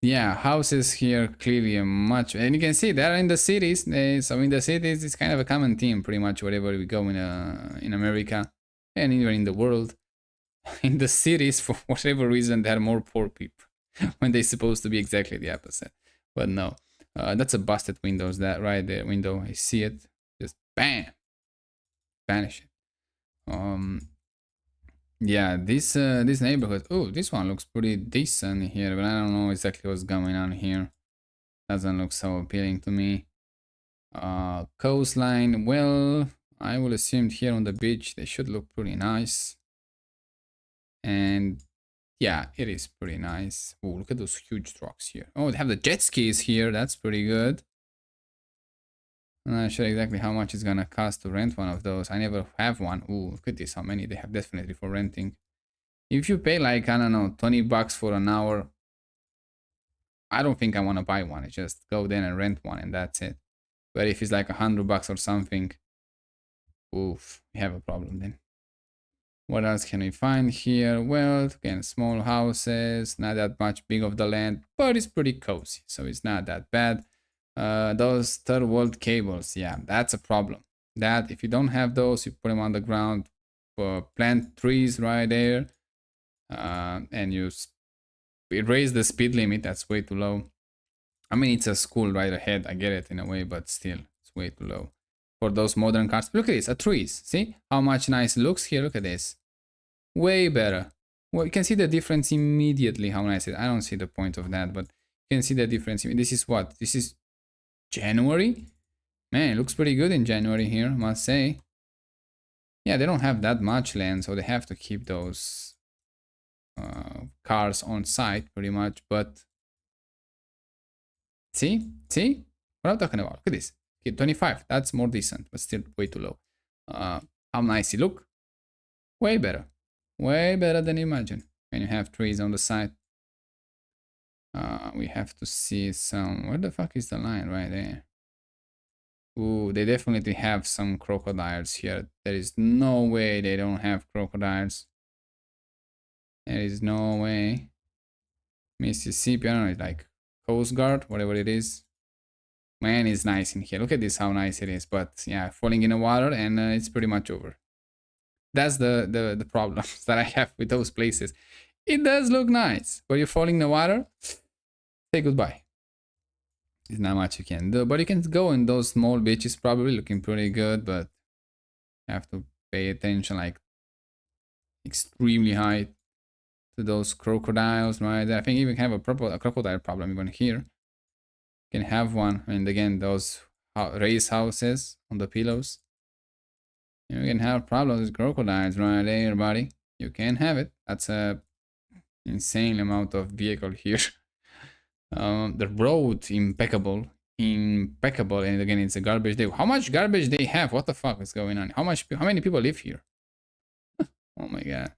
Yeah, houses here clearly a much, and you can see they're in the cities. So in the cities, it's kind of a common theme, pretty much wherever we go in America and even in the world. In the cities, for whatever reason, there are more poor people when they're supposed to be exactly the opposite. But no, that's a busted windows. That right there window, I see it. Just bam, vanish it. Yeah, this neighborhood. Oh, this one looks pretty decent here, but I don't know exactly what's going on here. Doesn't look so appealing to me. Coastline. Well, I will assume here on the beach they should look pretty nice. And yeah, it is pretty nice. Oh, look at those huge trucks here. Oh, they have the jet skis here. That's pretty good. I'm not sure exactly how much it's gonna cost to rent one of those. I never have one. Ooh, look at this, how many they have definitely for renting. If you pay like, I don't know, 20 bucks for an hour, I don't think I want to buy one. I just go there and rent one and that's it. But if it's like 100 bucks or something, oof, we have a problem then. What else can we find here? Well, again, small houses, not that much big of the land, but it's pretty cozy, so it's not that bad. Those third world cables, yeah, that's a problem. That if you don't have those, you put them on the ground, plant trees right there, and you raise the speed limit. That's way too low. I mean, it's a school right ahead. I get it in a way, but still, it's way too low for those modern cars. Look at this, a trees. See how much nice it looks here. Look at this, way better. Well, you can see the difference immediately. How nice it is. I don't see the point of that, but you can see the difference. This is what? This is January. Man, it looks pretty good in January here, I must say. Yeah, they don't have that much land, so they have to keep those cars on site pretty much. But see what I'm talking about. Look at this. Okay, 25. That's more decent, but still way too low. How nice it look. Way better. Way better than you imagine. When you have trees on the side. We have to see some... Where the fuck is the line? Right there. Ooh, they definitely have some crocodiles here. There is no way they don't have crocodiles. There is no way. Mississippi, I don't know, like Coast Guard, whatever it is. Man, it's nice in here. Look at this, how nice it is. But yeah, falling in the water and it's pretty much over. That's the problems that I have with those places. It does look nice, but you're falling in the water, say goodbye. There's not much you can do, but you can go in those small beaches, probably looking pretty good, but you have to pay attention like extremely high to those crocodiles, right? I think even have a crocodile problem even here. You can have one, and again, those race houses on the pillows. You can have problems with crocodiles right there, buddy. You can have it. That's a insane amount of vehicle here. The road impeccable, impeccable, and again, it's a garbage day. How much garbage they have? What the fuck is going on? How many people live here? Oh my god.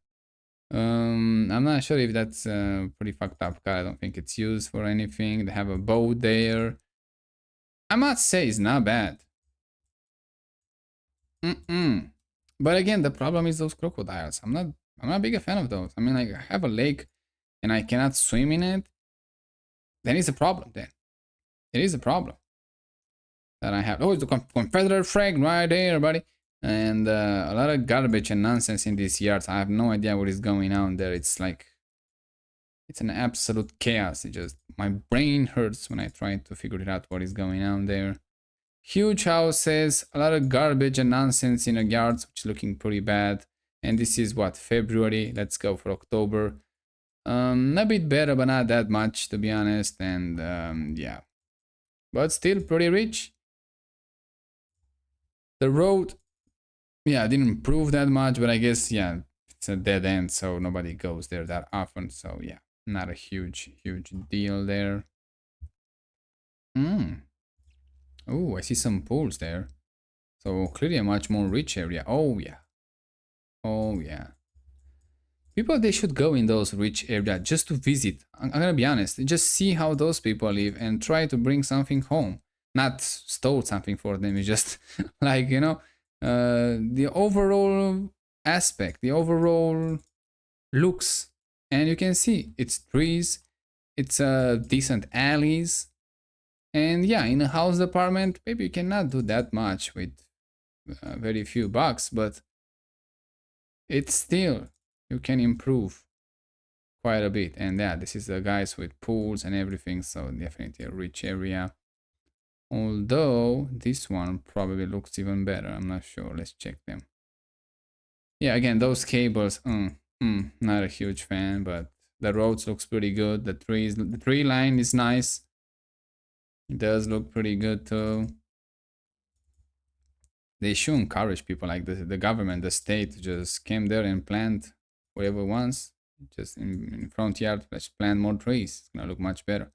I'm not sure if that's a pretty fucked up car. I don't think it's used for anything. They have a boat there. I must say it's not bad. But again, the problem is those crocodiles. I'm not big a fan of those. I mean, like, I have a lake and I cannot swim in it. Then it's a problem. Then it is a problem that I have. Oh, it's the Confederate flag right there, buddy. And a lot of garbage and nonsense in these yards. I have no idea what is going on there. It's like, it's an absolute chaos. It just, my brain hurts when I try to figure it out what is going on there. Huge houses, a lot of garbage and nonsense in the yards, which is looking pretty bad. And this is what, February? Let's go for October. A bit better, but not that much, to be honest. And yeah, but still pretty rich. The road, yeah, didn't improve that much, but I guess, yeah, it's a dead end, so nobody goes there that often. So yeah, not a huge deal there. Oh, I see some pools there. So clearly a much more rich area. Oh yeah. Oh yeah. People, they should go in those rich areas just to visit. I'm gonna be honest. Just see how those people live and try to bring something home. Not stole something for them. It's just like, you know, the overall aspect, the overall looks. And you can see it's trees, it's decent alleys. And yeah, in a house department, maybe you cannot do that much with very few bucks, but it's still, you can improve quite a bit. And yeah, this is the guys with pools and everything, so definitely a rich area. Although this one probably looks even better. I'm not sure. Let's check them. Yeah, again, those cables, not a huge fan, but the roads looks pretty good. The tree line is nice. It does look pretty good too. They should encourage people like the government, the state, just came there and plant whatever wants. Just in front yard, let's plant more trees. It's gonna look much better.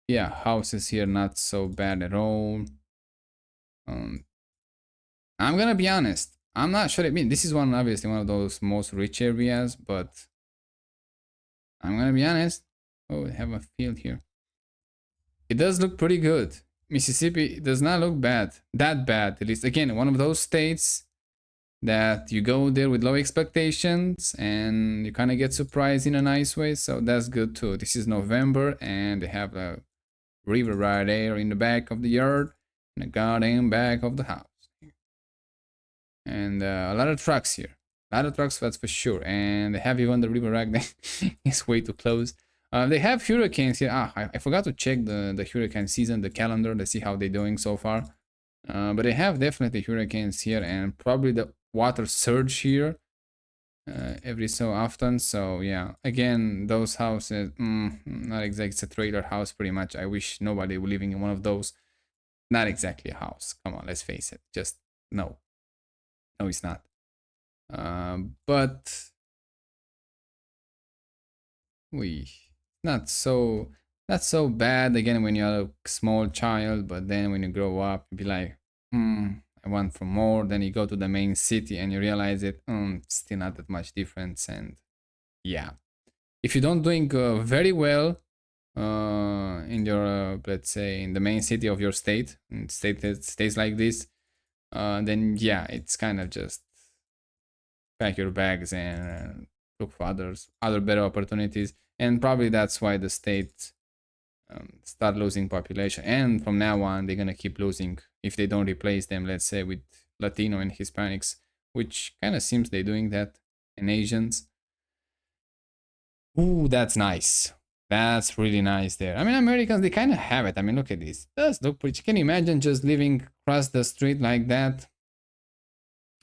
Yeah, houses here not so bad at all. I'm gonna be honest. I'm not sure. I mean, this is obviously one of those most rich areas, but I'm gonna be honest. Oh, we have a field here. It does look pretty good. Mississippi does not look bad. That bad, at least. Again, one of those states that you go there with low expectations and you kind of get surprised in a nice way. So that's good too. This is November and they have a river right there in the back of the yard and a garden back of the house. And a lot of trucks here. A lot of trucks, that's for sure. And they have even the river rack that is way too close. They have hurricanes here. I forgot to check the hurricane season, the calendar, to see how they're doing so far. But they have definitely hurricanes here and probably the water surge here every so often. So yeah, again, those houses, not exactly, it's a trailer house pretty much. I wish nobody were living in one of those. Not exactly a house. Come on, let's face it. Just no. No, it's not. But we not so. That's so bad again when you're a small child, but then when you grow up, you be like, I want for more. Then you go to the main city and you realize it, still not that much difference. And yeah, if you don't doing very well in your, let's say, in the main city of your state, in states like this, then yeah, it's kind of just pack your bags and look for other better opportunities. And probably that's why the state start losing population, and from now on they're gonna keep losing if they don't replace them, let's say, with Latino and Hispanics, which kind of seems they're doing that, and Asians. Ooh, that's nice. That's really nice there. I mean, Americans, they kind of have it. I mean, look at this. It does look pretty. Can you imagine just living across the street like that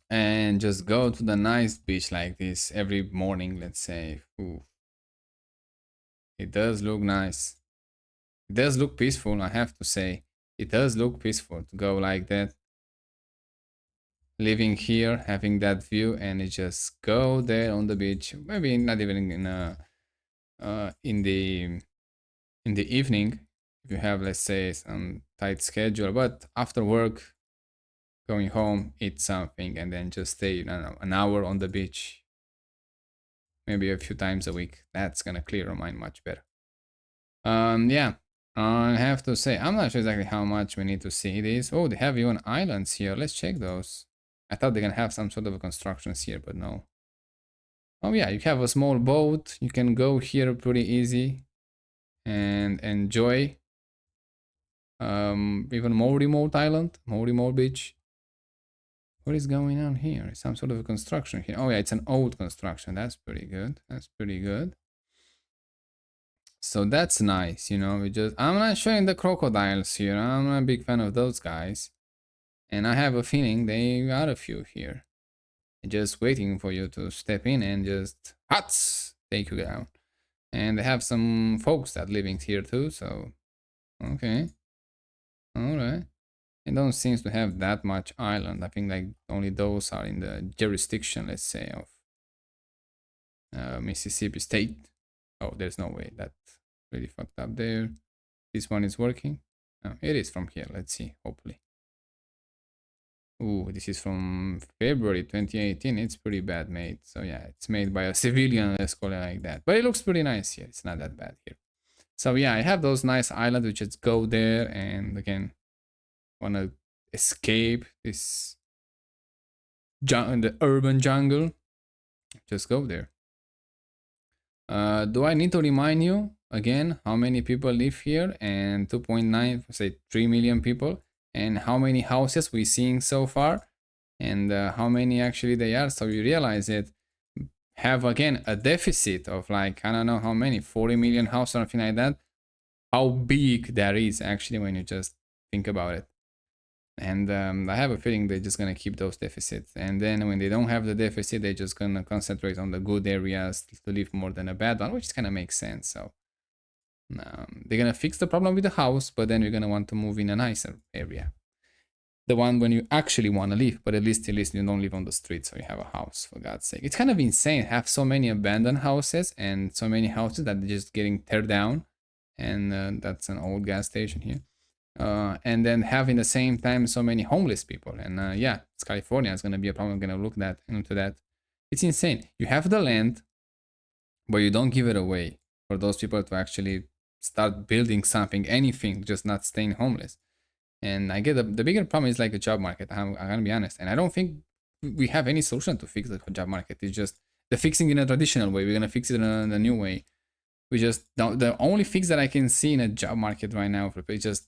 and just go to the nice beach like this every morning, let's say? Ooh, it does look nice. It does look peaceful, I have to say. It does look peaceful to go like that. Living here, having that view, and you just go there on the beach. Maybe not even in the evening if you have, let's say, some tight schedule. But after work, going home, eat something, and then just stay, I don't know, an hour on the beach, maybe a few times a week. That's gonna clear your mind much better. Yeah, I have to say, I'm not sure exactly how much we need to see this. Oh, they have even islands here. Let's check those. I thought they're gonna have some sort of a constructions here, but no. Oh yeah, you have a small boat. You can go here pretty easy and enjoy. Even more remote island, more remote beach. What is going on here? Some sort of a construction here. Oh yeah, it's an old construction. That's pretty good. That's pretty good. So that's nice, you know. I'm not showing the crocodiles here. I'm not a big fan of those guys. And I have a feeling they are a few here. Just waiting for you to step in and just huts take you down. And they have some folks that living here too, so okay. Alright. They don't seem to have that much island. I think like only those are in the jurisdiction, let's say, of Mississippi State. Oh, there's no way. That's really fucked up there. This one is working. Oh, it is from here. Let's see, hopefully. Ooh, this is from February 2018. It's pretty bad made. So yeah, it's made by a civilian, let's call it like that. But it looks pretty nice here. It's not that bad here. So yeah, I have those nice islands. We just go there and again, want to escape this the urban jungle. Just go there. Do I need to remind you again how many people live here? And 2.9, say 3 million people, and how many houses we seeing so far, and how many actually they are. So you realize it have again a deficit of like, I don't know how many, 40 million houses, something like that. How big that is actually when you just think about it. And I have a feeling they're just gonna keep those deficits, and then when they don't have the deficit, they're just gonna concentrate on the good areas to live more than a bad one, which kind of makes sense. So they're gonna fix the problem with the house, but then you're gonna want to move in a nicer area, the one when you actually want to live, but at least you don't live on the street, so you have a house, for God's sake. It's kind of insane have so many abandoned houses and so many houses that they're just getting teared down, and that's an old gas station here. And then having the same time so many homeless people, and yeah, it's California. It's gonna be a problem. I'm gonna look into that. It's insane. You have the land, but you don't give it away for those people to actually start building something, anything, just not staying homeless. And I get the bigger problem is like the job market. I'm gonna be honest, and I don't think we have any solution to fix the job market. It's just the fixing in a traditional way. We're gonna fix it in a new way. We just don't, the only fix that I can see in a job market right now is just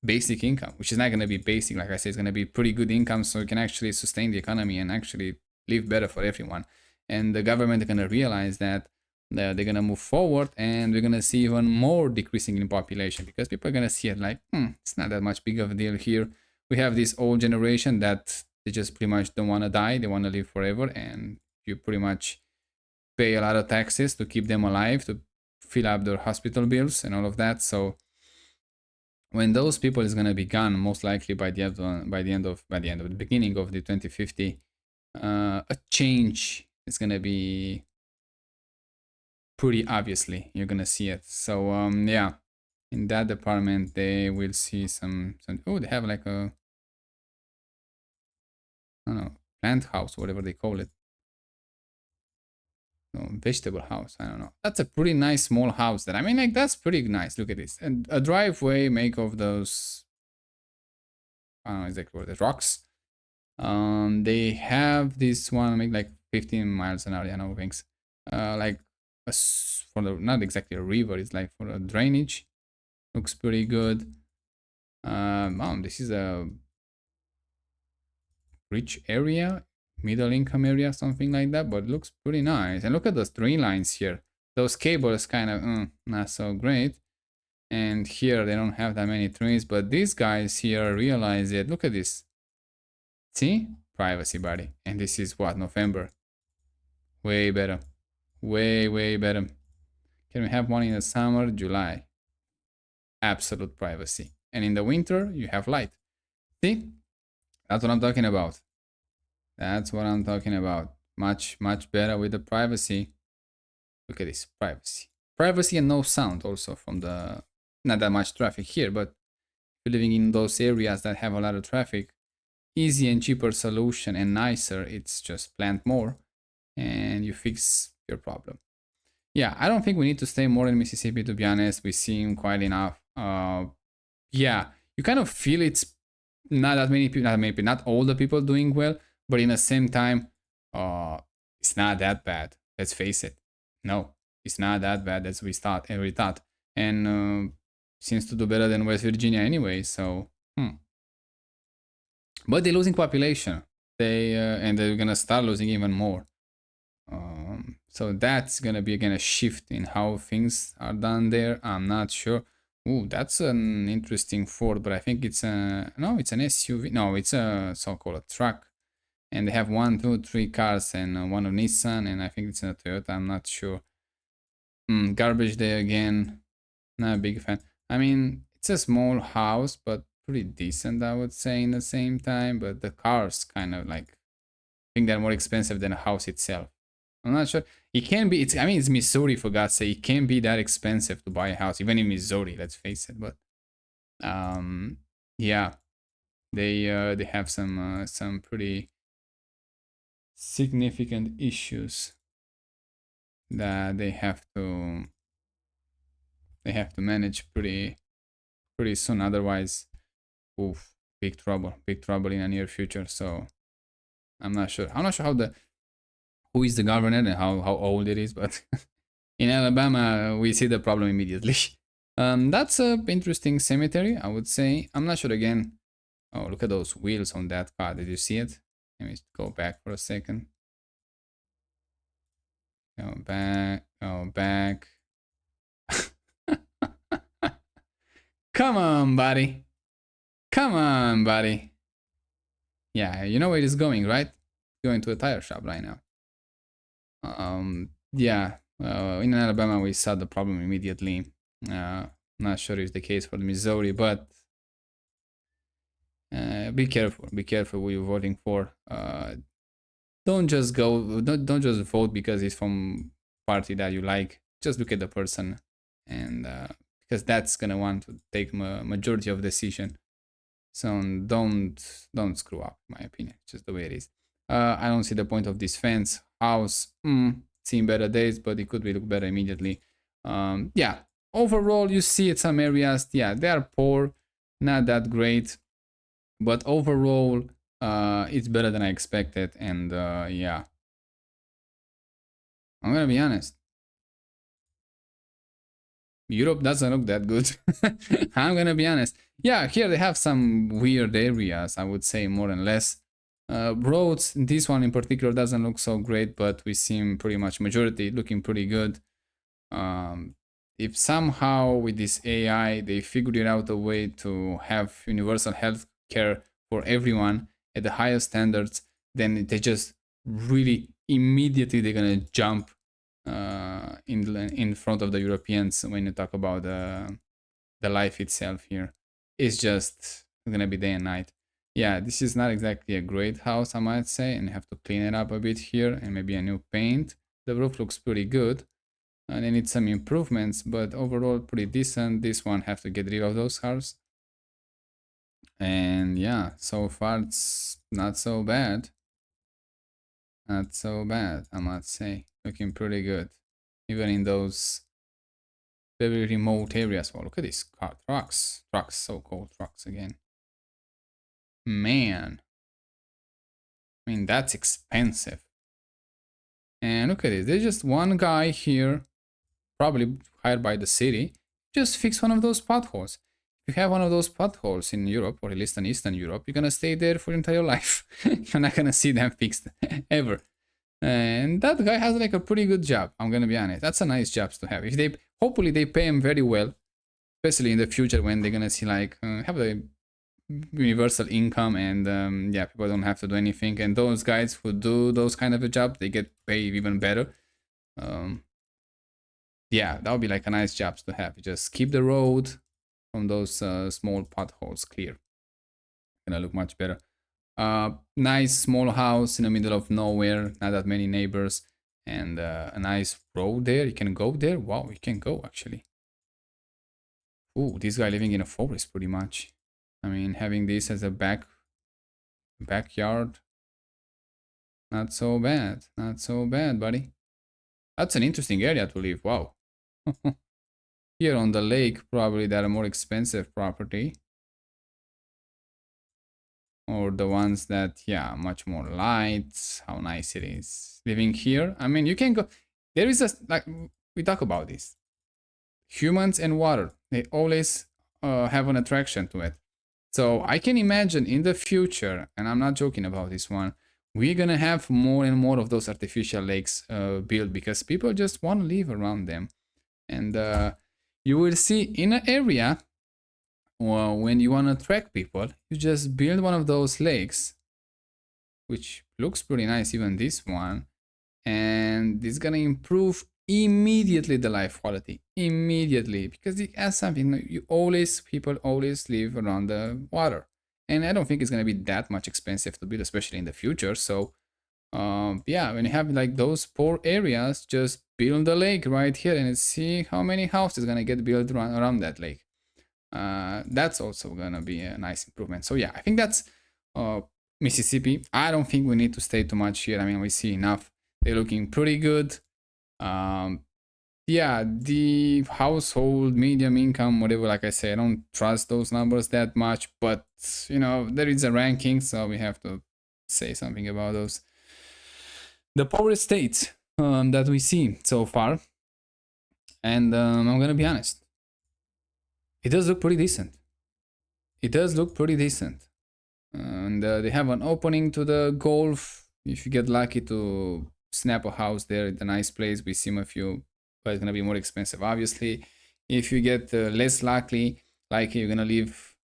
basic income, which is not going to be basic. Like I said, it's going to be pretty good income, so you can actually sustain the economy and actually live better for everyone. And the government are going to realize that they're going to move forward, and we're going to see even more decreasing in population, because people are going to see it like, it's not that much big of a deal here. We have this old generation that they just pretty much don't want to die. They want to live forever, and you pretty much pay a lot of taxes to keep them alive, to fill up their hospital bills and all of that. So when those people is gonna be gone, most likely by the beginning of the 2050, a change is gonna be pretty obviously. You're gonna see it. So yeah, in that department they will see some. Oh, they have like a, I don't know, plant house, whatever they call it. No, vegetable house. I don't know. That's a pretty nice small house. That I mean, like that's pretty nice. Look at this, and a driveway make of those. I don't know exactly what the rocks. They have this one make like 15 miles an hour. I know things. Like for the not exactly a river. It's like for a drainage. Looks pretty good. This is a rich area, middle income area, something like that. But looks pretty nice. And look at those tree lines here. Those cables kind of not so great. And here they don't have that many trees, but these guys here realize it. Look at this. See? Privacy, buddy. And this is what? November. Way better. Way better. Can we have one in the summer? July. Absolute privacy. And in the winter, you have light. See? That's what I'm talking about. That's what I'm talking about. Much better with the privacy. Look at this. Privacy. Privacy and no sound also from the... Not that much traffic here, but if you're living in those areas that have a lot of traffic, easy and cheaper solution and nicer, it's just plant more and you fix your problem. Yeah, I don't think we need to stay more in Mississippi, to be honest. We see him quite enough. Yeah, you kind of feel it's not that many people, not all the people doing well, but in the same time, it's not that bad. Let's face it. No, it's not that bad as we thought. And seems to do better than West Virginia anyway. So, but they're losing population. And they're gonna start losing even more. So that's gonna be again a shift in how things are done there. I'm not sure. Ooh, that's an interesting Ford, but I think it's it's an SUV. No, it's a so-called a truck. And they have 1, 2, 3 cars and one of Nissan, and I think it's a Toyota. I'm not sure. Garbage day again. Not a big fan. I mean, it's a small house, but pretty decent, I would say, in the same time. But the cars kind of like, I think they're more expensive than a house itself. I'm not sure. It can be. I mean, it's Missouri, for God's sake. It can't be that expensive to buy a house, even in Missouri. Let's face it. But yeah, they have some pretty significant issues that they have to manage pretty soon. Otherwise, oof, big trouble in the near future. So I'm not sure who is the governor and how old it is, but in Alabama we see the problem immediately. That's a interesting cemetery, I would say. I'm not sure again. Oh, look at those wheels on that car. Did you see it? Let me go back for a second. Go back. Come on, buddy. Yeah, you know where it is going, right? Going to a tire shop right now. Yeah, in Alabama we saw the problem immediately. Not sure it's the case for the Missouri, but be careful who you're voting for. Don't just vote because he's from party that you like. Just look at the person, and because that's gonna want to take majority of decision. So don't screw up, in my opinion. Just the way it is. I don't see the point of this fence house. Seen better days, but it could look better immediately. Yeah, overall you see it some areas. Yeah, they are poor, not that great, but overall it's better than I expected. And yeah, I'm gonna be honest. Europe doesn't look that good. I'm gonna be honest. Yeah, here they have some weird areas, I would say, more and less. Roads, this one in particular doesn't look so great, but we seem pretty much majority looking pretty good. If somehow with this AI they figured out a way to have universal health care for everyone at the highest standards, then they just really immediately they're gonna jump in front of the Europeans when you talk about the life itself here. It's just gonna be day and night. Yeah, this is not exactly a great house, I might say, and you have to clean it up a bit here and maybe a new paint. The roof looks pretty good. They need some improvements, but overall pretty decent. This one have to get rid of those cars. And yeah, so far it's not so bad. Not so bad, I must say. Looking pretty good. Even in those very remote areas. Oh, look at these car trucks. Trucks, so-called trucks again. Man. I mean, that's expensive. And look at this. There's just one guy here, probably hired by the city, just fix one of those potholes. If you have one of those potholes in Europe, or at least in Eastern Europe, you're gonna stay there for your entire life. You're not gonna see them fixed ever. And that guy has like a pretty good job. I'm gonna be honest. That's a nice job to have. If they hopefully they pay him very well, especially in the future when they're gonna see like have a universal income and yeah, people don't have to do anything. And those guys who do those kind of a job, they get paid even better. Yeah, that would be like a nice job to have. You just keep the road from those small potholes clear. Gonna look much better. Nice small house in the middle of nowhere, not that many neighbors, and a nice road there. You can go there. Wow, you can go actually. Ooh, this guy living in a forest pretty much. I mean, having this as a backyard, not so bad. Not so bad, buddy. That's an interesting area to live. Wow. Here on the lake, probably that are more expensive property. Or the ones that, yeah, much more light. How nice it is. Living here, I mean, you can go. There is a, like, we talk about this. Humans and water, they always have an attraction to it. So I can imagine in the future, and I'm not joking about this one, we're gonna have more and more of those artificial lakes built because people just want to live around them. And you will see in an area, well, when you want to attract people, you just build one of those lakes, which looks pretty nice, even this one. And it's gonna improve immediately the life quality. Immediately. Because it has something, people always live around the water. And I don't think it's gonna be that much expensive to build, especially in the future. So yeah, when you have like those poor areas, just build a lake right here and see how many houses gonna get built around that lake. That's also gonna be a nice improvement. So yeah, I think that's Mississippi. I don't think we need to stay too much here. I mean, we see enough. They're looking pretty good. Yeah, the household medium income, whatever, like I say, I don't trust those numbers that much, but you know, there is a ranking, so we have to say something about those. The poorest states that we see so far, and I'm gonna be honest, it does look pretty decent. It does look pretty decent. And they have an opening to the Gulf. If you get lucky to snap a house there, it's a nice place. We see a few, but it's gonna be more expensive, obviously. If you get less lucky, like you're gonna live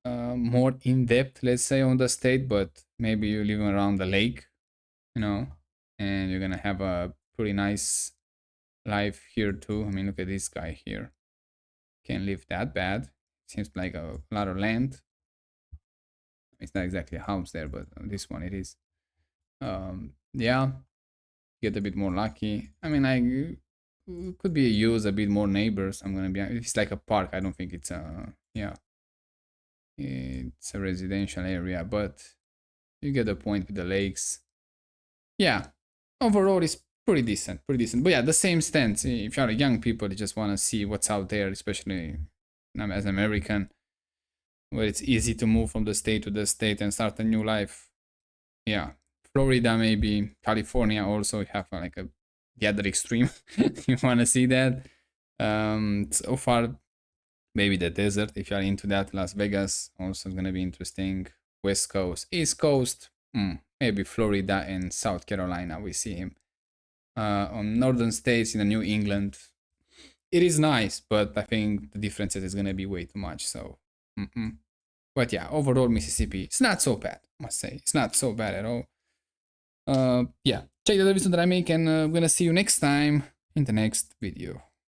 more in depth, let's say, on the state, but maybe you live around the lake, you know, and you're gonna have a pretty nice life here too. I mean, look at this guy here. Can't live that bad. Seems like a lot of land. It's not exactly a house there, but this one it is. Yeah, get a bit more lucky. I mean, I could be use a bit more neighbors. I'm gonna be. If it's like a park, I don't think it's a, yeah, it's a residential area, but you get the point with the lakes. Yeah, overall it's pretty decent, pretty decent. But yeah, the same stance. If you're young people, you just want to see what's out there, especially as an American, where it's easy to move from the state to the state and start a new life. Yeah, Florida, maybe California also have like the other extreme. You want to see that. So far, maybe the desert. If you are into that, Las Vegas also is gonna be interesting. West Coast, East Coast, maybe Florida and South Carolina. We see him. On northern states in the New England, it is nice, but I think the differences is gonna be way too much. So. But yeah, overall Mississippi, it's not so bad, I must say. It's not so bad at all. Yeah, check the other videos that I make, and I'm gonna see you next time in the next video.